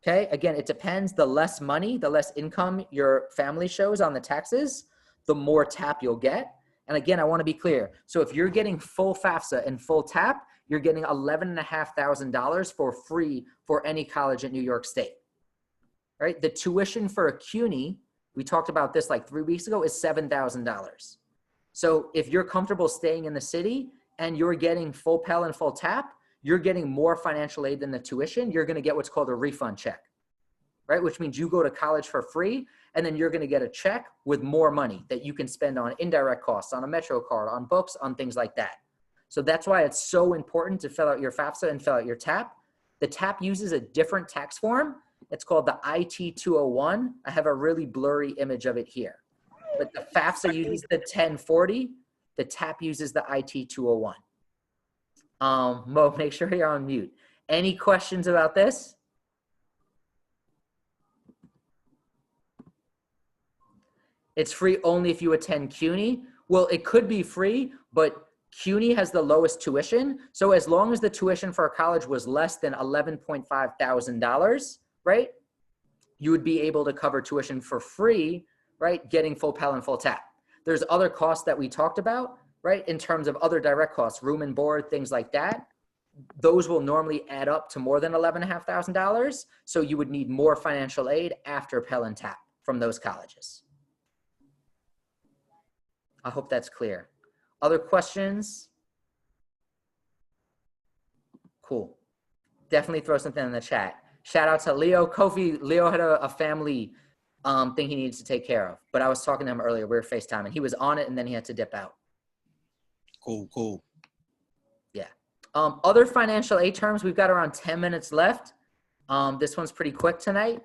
Okay, again, it depends. The less money, the less income your family shows on the taxes, the more TAP you'll get. And again, I want to be clear. So if you're getting full FAFSA and full TAP, you're getting $11,500 for free for any college in New York State. Right? The tuition for a CUNY, we talked about this like 3 weeks ago, is $7,000. So if you're comfortable staying in the city and you're getting full Pell and full TAP, you're getting more financial aid than the tuition. You're going to get what's called a refund check, right? Which means you go to college for free and then you're going to get a check with more money that you can spend on indirect costs, on a Metro card, on books, on things like that. So that's why it's so important to fill out your FAFSA and fill out your TAP. The TAP uses a different tax form. It's called the IT-201. I have a really blurry image of it here. But the FAFSA uses the 1040. The TAP uses the IT-201. Mo, make sure you're on mute. Any questions about this? It's free only if you attend CUNY. Well, it could be free, but CUNY has the lowest tuition. So as long as the tuition for a college was less than $11.5 thousand, right, you would be able to cover tuition for free, right, getting full Pell and full TAP. There's other costs that we talked about, right, in terms of other direct costs, room and board, things like that. Those will normally add up to more than $11.5 thousand. So you would need more financial aid after Pell and TAP from those colleges. I hope that's clear. Other questions? Cool. Definitely throw something in the chat. Shout out to Leo. Kofi, Leo had a family thing he needed to take care of. But I was talking to him earlier. We were FaceTiming. He was on it and then he had to dip out. Cool, cool. Yeah. Other financial aid terms, we've got around 10 minutes left. This one's pretty quick tonight.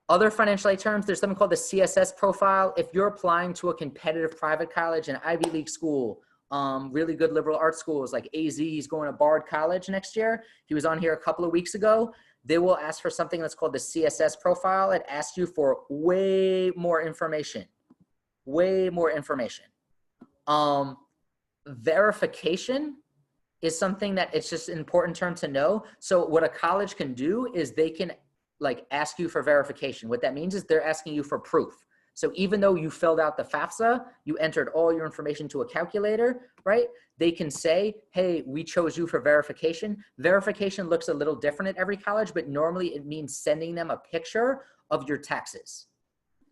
Other financial aid terms, there's something called the CSS profile. If you're applying to a competitive private college, an Ivy League school, really good liberal arts schools like AZ, he's going to Bard College next year. He was on here a couple of weeks ago. They will ask for something that's called the CSS profile. It asks you for way more information, way more information. Verification is something that it's just an important term to know. So what a college can do is they can like ask you for verification. What that means is they're asking you for proof. So even though you filled out the FAFSA, you entered all your information to a calculator, right? They can say, hey, we chose you for verification. Verification looks a little different at every college, but normally it means sending them a picture of your taxes.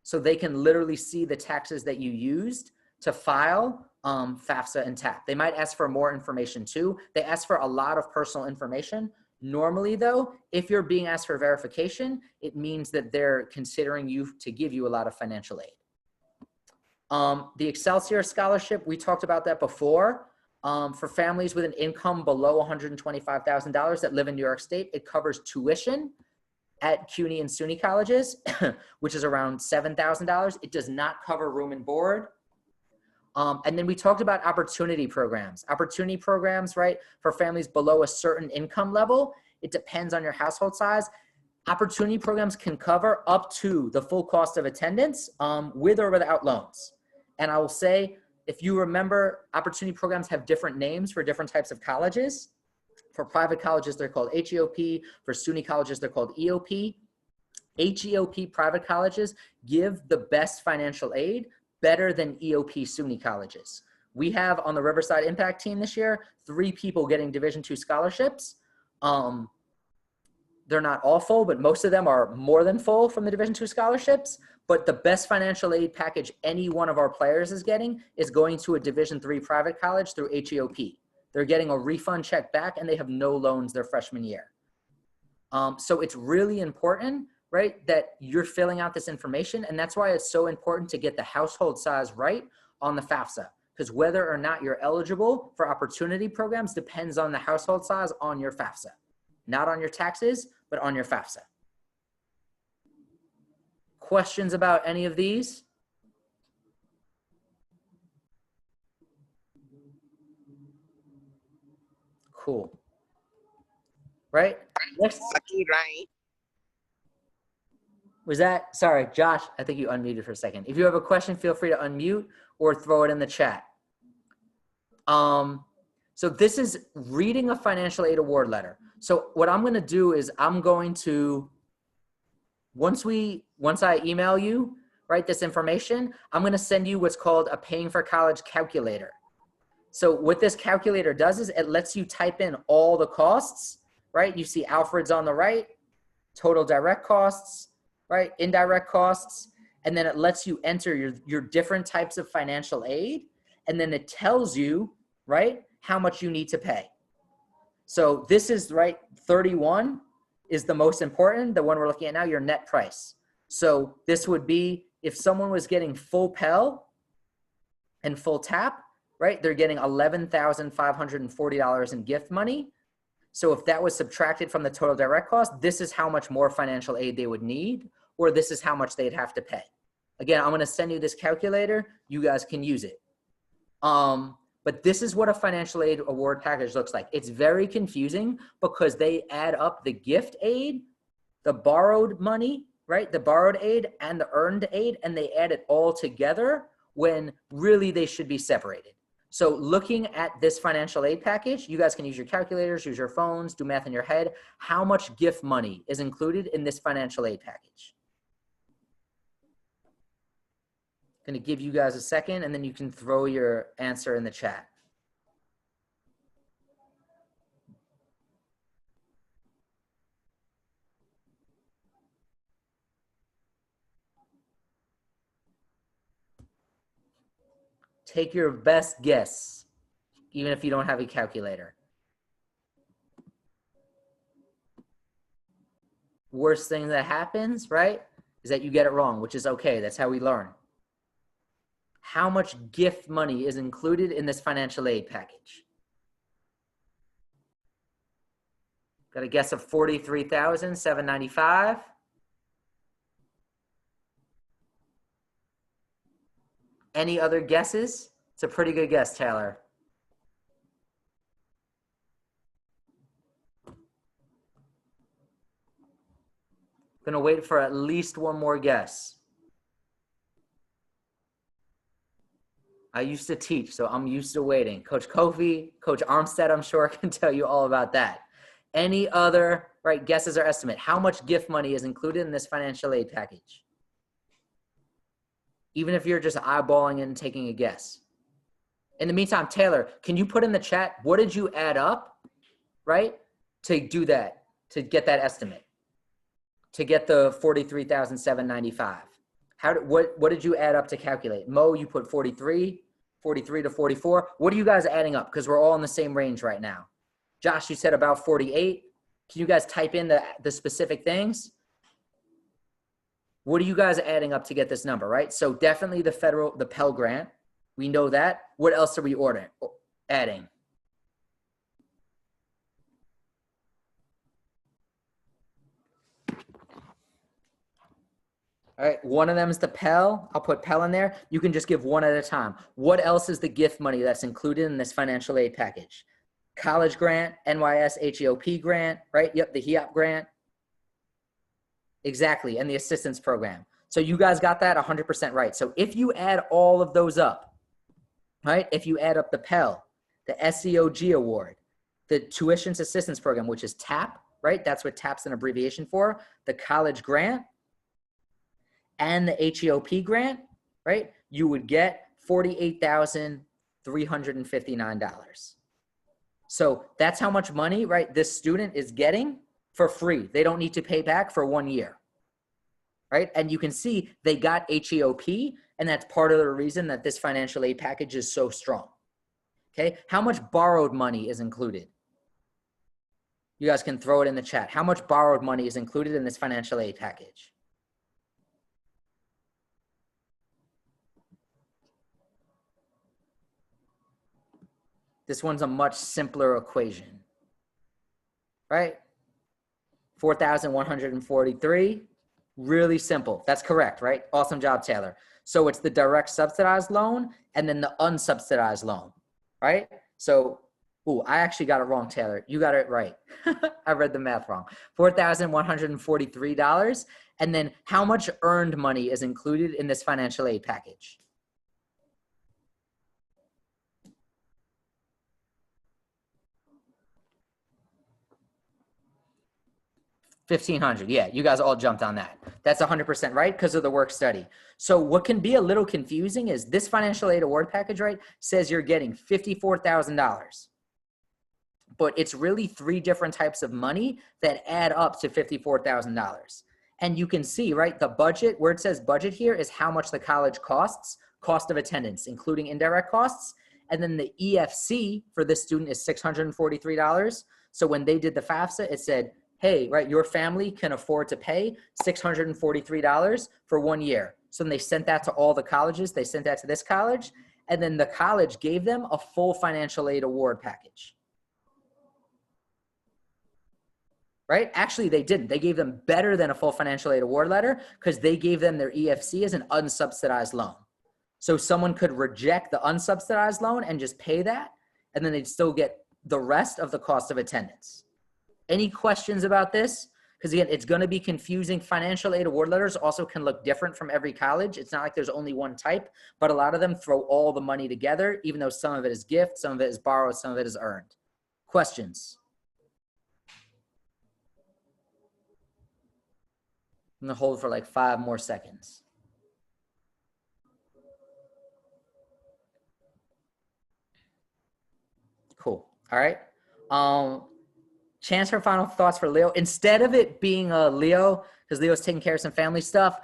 So they can literally see the taxes that you used to file FAFSA and TAP. They might ask for more information too. They ask for a lot of personal information. Normally though, if you're being asked for verification, it means that they're considering you to give you a lot of financial aid. The Excelsior Scholarship, we talked about that before. For families with an income below $125,000 that live in New York State, it covers tuition at CUNY and SUNY colleges, which is around $7,000. It does not cover room and board. And then we talked about opportunity programs. Opportunity programs, right, for families below a certain income level. It depends on your household size. Opportunity programs can cover up to the full cost of attendance with or without loans. And I will say, if you remember, opportunity programs have different names for different types of colleges. For private colleges, they're called HEOP. For SUNY colleges, they're called EOP. HEOP private colleges give the best financial aid better than EOP SUNY colleges. We have on the Riverside Impact team this year, 3 people getting Division II scholarships. They're not all full, but most of them are more than full from the Division II scholarships. But the best financial aid package any one of our players is getting is going to a Division III private college through HEOP. They're getting a refund check back, and they have no loans their freshman year. So it's really important, right, that you're filling out this information. And that's why it's so important to get the household size right on the FAFSA, because whether or not you're eligible for opportunity programs depends on the household size on your FAFSA, not on your taxes, but on your FAFSA. Questions about any of these? Cool. Right? Next. Was that, sorry, Josh, I think you unmuted for a second. If you have a question, feel free to unmute or throw it in the chat. So this is reading a financial aid award letter. So what I'm going to do is I'm going to, once I email you, right, this information, I'm going to send you what's called a paying for college calculator. So what this calculator does is it lets you type in all the costs, right? You see Alfred's on the right, total direct costs, right? Indirect costs. And then it lets you enter your different types of financial aid. And then it tells you, right, how much you need to pay. So this is, right, 31 is the most important, the one we're looking at now, your net price. So this would be if someone was getting full Pell and full TAP, right, they're getting $11,540 in gift money. So if that was subtracted from the total direct cost, this is how much more financial aid they would need, or this is how much they'd have to pay. Again, I'm going to send you this calculator. You guys can use it. But this is what a financial aid award package looks like. It's very confusing because they add up the gift aid, the borrowed money, right? The borrowed aid and the earned aid, and they add it all together when really they should be separated. So looking at this financial aid package, you guys can use your calculators, use your phones, do math in your head. How much gift money is included in this financial aid package? Going to give you guys a second, and then you can throw your answer in the chat. Take your best guess, even if you don't have a calculator. Worst thing that happens, right, is that you get it wrong, which is okay. That's how we learn. How much gift money is included in this financial aid package? Got a guess of $43,795. Any other guesses? It's a pretty good guess, Taylor. Gonna wait for at least one more guess. I used to teach, so I'm used to waiting. Coach Kofi, Coach Armstead, I'm sure can tell you all about that. Any other, right, guesses or estimate? How much gift money is included in this financial aid package? Even if you're just eyeballing it and taking a guess. In the meantime, Taylor, can you put in the chat, what did you add up, right, to do that, to get that estimate, to get the $43,795? What did you add up to calculate? Mo, you put 43 to 44. What are you guys adding up? Because we're all in the same range right now. Josh, you said about 48. Can you guys type in the specific things? What are you guys adding up to get this number, right? So definitely the Pell Grant. We know that. What else are we adding? All right, one of them is the Pell. I'll put Pell in there. You can just give one at a time. What else is the gift money that's included in this financial aid package? College grant, NYS HEOP grant, right? Yep, the HEOP grant. Exactly, and the assistance program. So you guys got that 100% right. So if you add all of those up, right? If you add up the Pell, the SEOG award, the tuition assistance program, which is TAP, right? That's what TAP's an abbreviation for, the college grant, and the HEOP grant, right? You would get $48,000 $359. So that's how much money, right, this student is getting for free. They don't need to pay back for 1 year, right? And you can see they got HEOP, and that's part of the reason that this financial aid package is so strong. Okay, how much borrowed money is included? You guys can throw it in the chat. How much borrowed money is included in this financial aid package? This one's a much simpler equation, right? 4,143, really simple. That's correct, right? Awesome job, Taylor. So it's the direct subsidized loan and then the unsubsidized loan, right? So, ooh, I actually got it wrong, Taylor. You got it right. I read the math wrong. $4,143. And then how much earned money is included in this financial aid package? $1,500. Yeah, you guys all jumped on that. That's 100% right because of the work study. So what can be a little confusing is this financial aid award package, right, says you're getting $54,000. But it's really 3 different types of money that add up to $54,000. And you can see, right, the budget, where it says budget here is how much the college costs, cost of attendance, including indirect costs. And then the EFC for this student is $643. So when they did the FAFSA, it said, hey, right, your family can afford to pay $643 for 1 year. So then they sent that to all the colleges. They sent that to this college. And then the college gave them a full financial aid award package. Right? Actually, they didn't. They gave them better than a full financial aid award letter because they gave them their EFC as an unsubsidized loan. So someone could reject the unsubsidized loan and just pay that, and then they'd still get the rest of the cost of attendance. Any questions about this? Because again, it's going to be confusing. Financial aid award letters also can look different from every college. It's not like there's only one type, but a lot of them throw all the money together, even though some of it is gift, some of it is borrowed, some of it is earned. Questions? I'm going to hold for like 5 more seconds. Cool. All right. Chance for final thoughts for Leo. Instead of it being Leo, because Leo's taking care of some family stuff,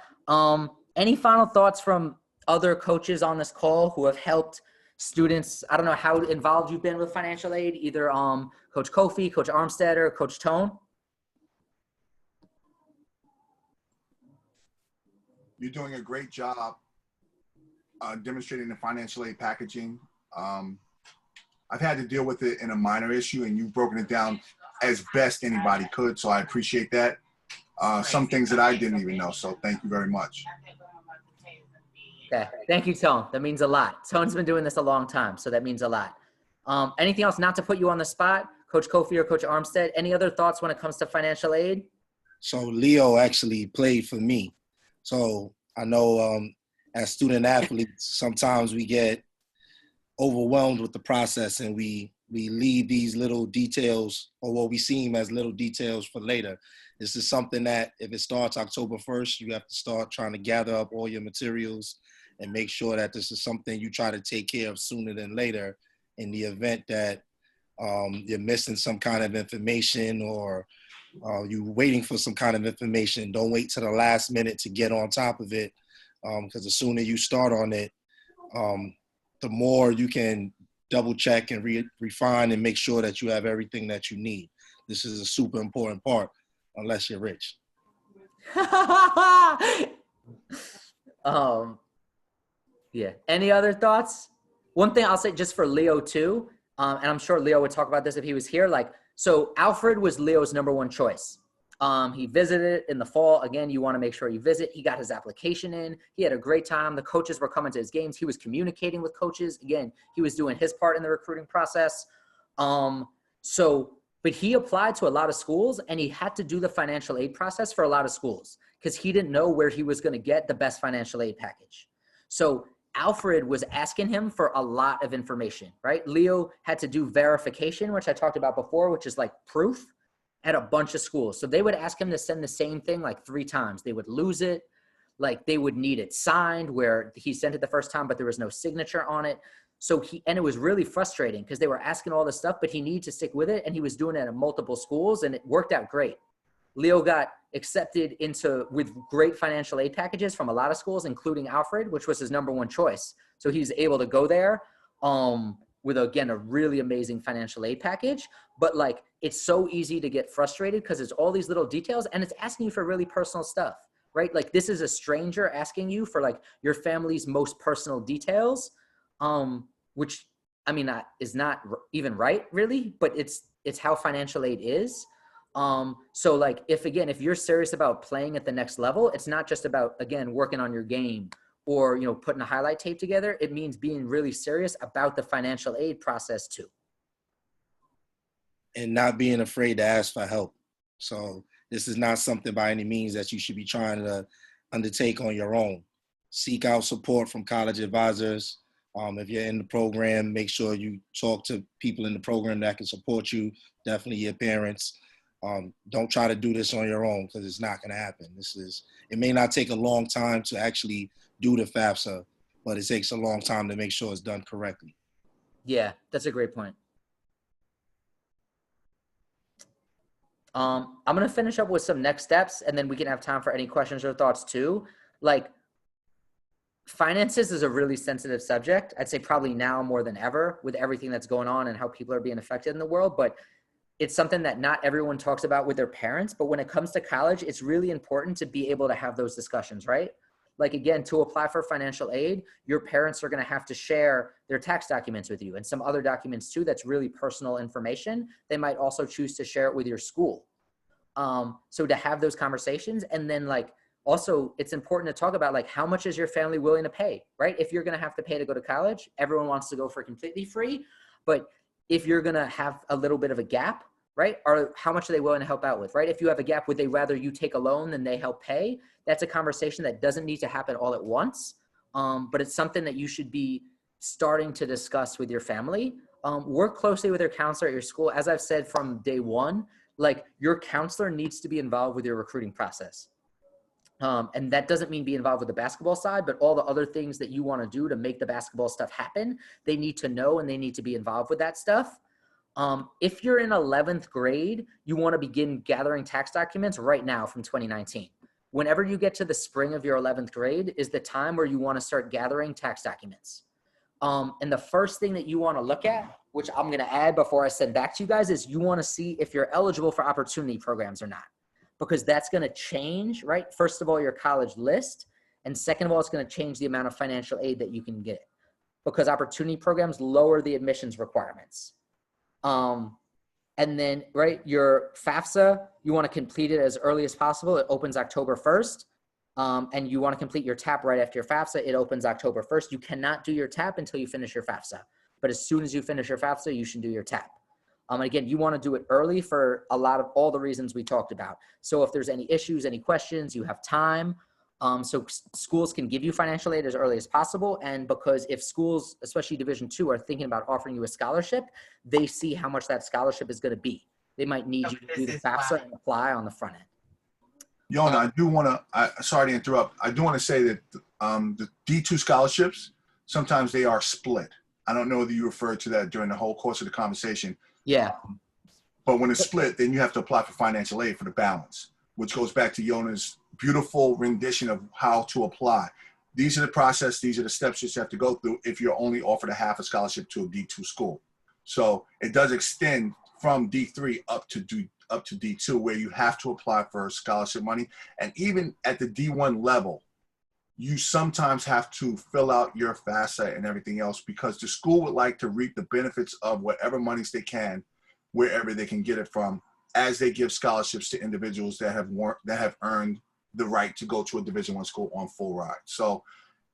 any final thoughts from other coaches on this call who have helped students? I don't know how involved you've been with financial aid, either Coach Kofi, Coach Armstead, or Coach Tone. You're doing a great job demonstrating the financial aid packaging. I've had to deal with it in a minor issue, and you've broken it down as best anybody could, so I appreciate that. Some things that I didn't even know, so thank you very much. Okay, thank you, Tone. That means a lot. Tone's been doing this a long time, so that means a lot. Anything else, not to put you on the spot, Coach Kofi or Coach Armstead, any other thoughts when it comes to financial aid? So Leo actually played for me. So I know as student athletes, sometimes we get overwhelmed with the process and we leave these little details, or what we seem as little details, for later. This is something that if it starts October 1st, you have to start trying to gather up all your materials and make sure that this is something you try to take care of sooner than later, in the event that you're missing some kind of information, or you're waiting for some kind of information. Don't wait till the last minute to get on top of it, because the sooner you start on it, the more you can double check and refine and make sure that you have everything that you need. This is a super important part, unless you're rich. Yeah. Any other thoughts? One thing I'll say just for Leo too, and I'm sure Leo would talk about this if he was here. So Alfred was Leo's #1 choice. He visited in the fall. Again, you want to make sure you visit. He got his application in. He had a great time. The coaches were coming to his games. He was communicating with coaches. Again, he was doing his part in the recruiting process. But he applied to a lot of schools, and he had to do the financial aid process for a lot of schools because he didn't know where he was going to get the best financial aid package. So Alfred was asking him for a lot of information, right? Leo had to do verification, which I talked about before, which is like proof, at a bunch of schools. So they would ask him to send the same thing like 3 times. They would lose it. Like they would need it signed where he sent it the first time, but there was no signature on it. And it was really frustrating because they were asking all this stuff, but he needed to stick with it. And he was doing it at multiple schools and it worked out great. Leo got accepted with great financial aid packages from a lot of schools, including Alfred, which was his number one choice. So he's able to go there with, again, a really amazing financial aid package. But like, it's so easy to get frustrated because it's all these little details and it's asking you for really personal stuff, right? Like this is a stranger asking you for like your family's most personal details, which I mean, is not even right really, but it's how financial aid is. So like, if you're serious about playing at the next level, it's not just about, again, working on your game or, you know, putting a highlight tape together. It means being really serious about the financial aid process too. And not being afraid to ask for help. So this is not something by any means that you should be trying to undertake on your own. Seek out support from college advisors. If you're in the program, make sure you talk to people in the program that can support you, definitely your parents. Don't try to do this on your own because it's not going to happen. It may not take a long time to actually do the FAFSA, but it takes a long time to make sure it's done correctly. Yeah, that's a great point. I'm going to finish up with some next steps and then we can have time for any questions or thoughts too. Like, finances is a really sensitive subject. I'd say probably now more than ever with everything that's going on and how people are being affected in the world, but it's something that not everyone talks about with their parents. But when it comes to college, it's really important to be able to have those discussions, right? Like, again, to apply for financial aid, your parents are going to have to share their tax documents with you and some other documents too. That's really personal information. They might also choose to share it with your school. So to have those conversations, and then like, also it's important to talk about like, how much is your family willing to pay, right? If you're going to have to pay to go to college, everyone wants to go for completely free. But if you're going to have a little bit of a gap, right? Or how much are they willing to help out with, right? If you have a gap, would they rather you take a loan than they help pay? That's a conversation that doesn't need to happen all at once. But it's something that you should be starting to discuss with your family. Work closely with your counselor at your school. As I've said from day one, like, your counselor needs to be involved with your recruiting process. And that doesn't mean be involved with the basketball side, but all the other things that you want to do to make the basketball stuff happen, they need to know and they need to be involved with that stuff. If you're in 11th grade, you want to begin gathering tax documents right now from 2019. Whenever you get to the spring of your 11th grade is the time where you want to start gathering tax documents. And the first thing that you want to look at, which I'm going to add before I send back to you guys, is you want to see if you're eligible for opportunity programs or not, because that's going to change, right? First of all, your college list. And second of all, it's going to change the amount of financial aid that you can get, because opportunity programs lower the admissions requirements. And then, right, your FAFSA, you want to complete it as early as possible. It opens October 1st. And you want to complete your TAP right after your FAFSA. It opens October 1st. You cannot do your TAP until you finish your FAFSA. But as soon as you finish your FAFSA, you should do your TAP. And again, you want to do it early for all the reasons we talked about. So if there's any issues, any questions, you have time. So schools can give you financial aid as early as possible. And because if schools, especially Division II, are thinking about offering you a scholarship, they see how much that scholarship is going to be. They might need you to do the FAFSA and apply on the front end. Yona, I do want to, sorry to interrupt. I do want to say that the D2 scholarships, sometimes they are split. I don't know whether you referred to that during the whole course of the conversation. Yeah. But when it's split, then you have to apply for financial aid for the balance, which goes back to Yona's beautiful rendition of how to apply. These are the process. These are the steps you have to go through if you're only offered a half a scholarship to a D2 school. So it does extend from D3 up to D2, where you have to apply for scholarship money. And even at the D1 level, you sometimes have to fill out your FAFSA and everything else, because the school would like to reap the benefits of whatever monies they can, wherever they can get it from, as they give scholarships to individuals that have earned the right to go to a Division I school on full ride. So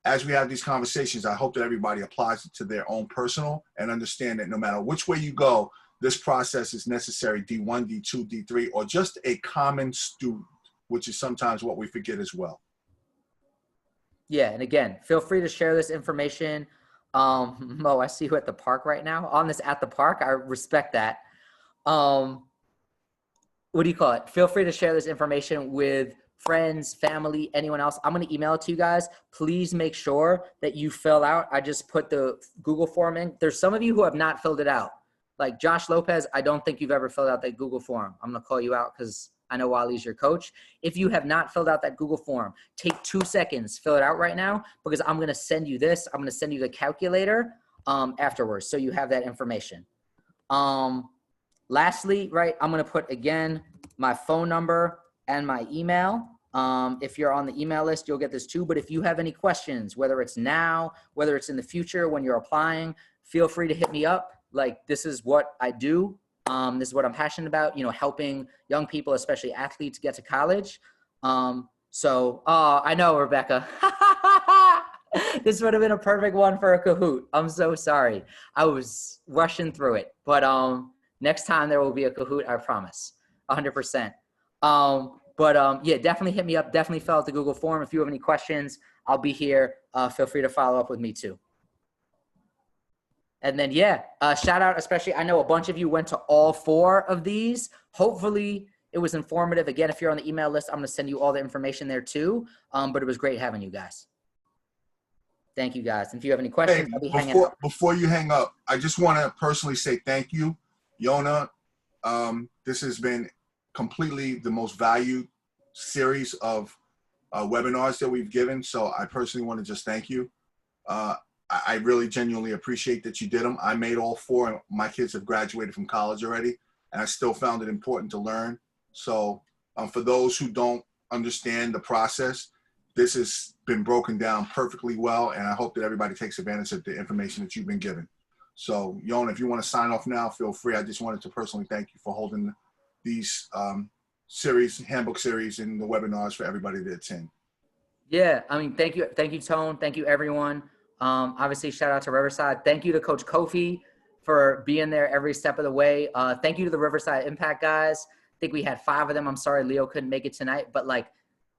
as we have these conversations, I hope that everybody applies it to their own personal and understand that no matter which way you go, this process is necessary, D1, D2, D3, or just a common student, which is sometimes what we forget as well. Yeah, and again, feel free to share this information. Mo, I see you at the park right now. On this at the park, I respect that. What do you call it? Feel free to share this information with friends, family, anyone else. I'm going to email it to you guys. Please make sure that you fill out. I just put the Google form in. There's some of you who have not filled it out. Like Josh Lopez, I don't think you've ever filled out that Google form. I'm going to call you out because I know Wali's your coach. If you have not filled out that Google form, take 2 seconds, fill it out right now, because I'm going to send you this. I'm going to send you the calculator afterwards, so you have that information. Lastly, right, I'm going to put, again, my phone number and my email. If you're on the email list, you'll get this too. But if you have any questions, whether it's now, whether it's in the future when you're applying, feel free to hit me up. Like, this is what I do. This is what I'm passionate about, you know, helping young people, especially athletes, get to college. I know, Rebecca. This would have been a perfect one for a Kahoot. I'm so sorry. I was rushing through it. But next time there will be a Kahoot, I promise. 100%. Yeah, definitely hit me up. Definitely fill out the Google form. If you have any questions, I'll be here. Feel free to follow up with me too. And then, yeah, shout out, especially, I know a bunch of you went to all 4 of these. Hopefully it was informative. Again, if you're on the email list, I'm going to send you all the information there too. But it was great having you guys. Thank you guys. And if you have any questions, I'll be hanging out. Before you hang up, I just want to personally say thank you, Yonah. This has been completely the most valued series of webinars that we've given. So I personally want to just thank you. I really genuinely appreciate that you did them. I made all 4, and my kids have graduated from college already, and I still found it important to learn. So for those who don't understand the process, this has been broken down perfectly well, and I hope that everybody takes advantage of the information that you've been given. So, Yonah, if you want to sign off now, feel free. I just wanted to personally thank you for holding these handbook series and the webinars for everybody to attend. Yeah, I mean, thank you, Tone. Thank you, everyone. Obviously, shout out to Riverside. Thank you to Coach Kofi for being there every step of the way. Thank you to the Riverside Impact guys. I think we had 5 of them. I'm sorry Leo couldn't make it tonight, but like,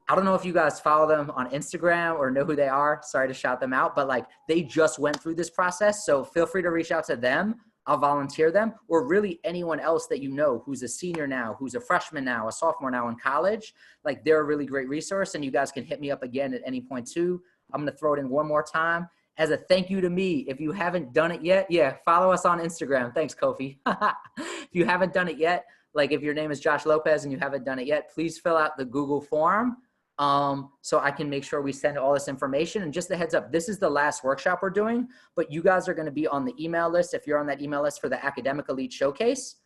I don't know if you guys follow them on Instagram or know who they are. Sorry to shout them out, but like, they just went through this process. So feel free to reach out to them. I'll volunteer them, or really anyone else that you know who's a senior now, who's a freshman now, a sophomore now in college. Like, they're a really great resource, and you guys can hit me up again at any point too. I'm going to throw it in one more time. As a thank you to me, if you haven't done it yet, yeah, follow us on Instagram. Thanks, Kofi. If you haven't done it yet, like if your name is Josh Lopez and you haven't done it yet, please fill out the Google form so I can make sure we send all this information. And just a heads up, this is the last workshop we're doing, but you guys are going to be on the email list. If you're on that email list for the Academic Elite Showcase,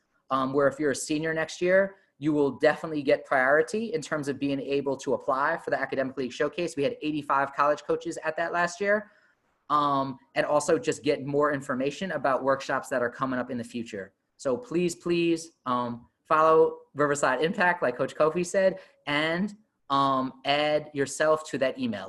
where if you're a senior next year, you will definitely get priority in terms of being able to apply for the Academic Elite Showcase. We had 85 college coaches at that last year. And also just get more information about workshops that are coming up in the future. So please, follow Riverside Impact, like Coach Kofi said, and add yourself to that email.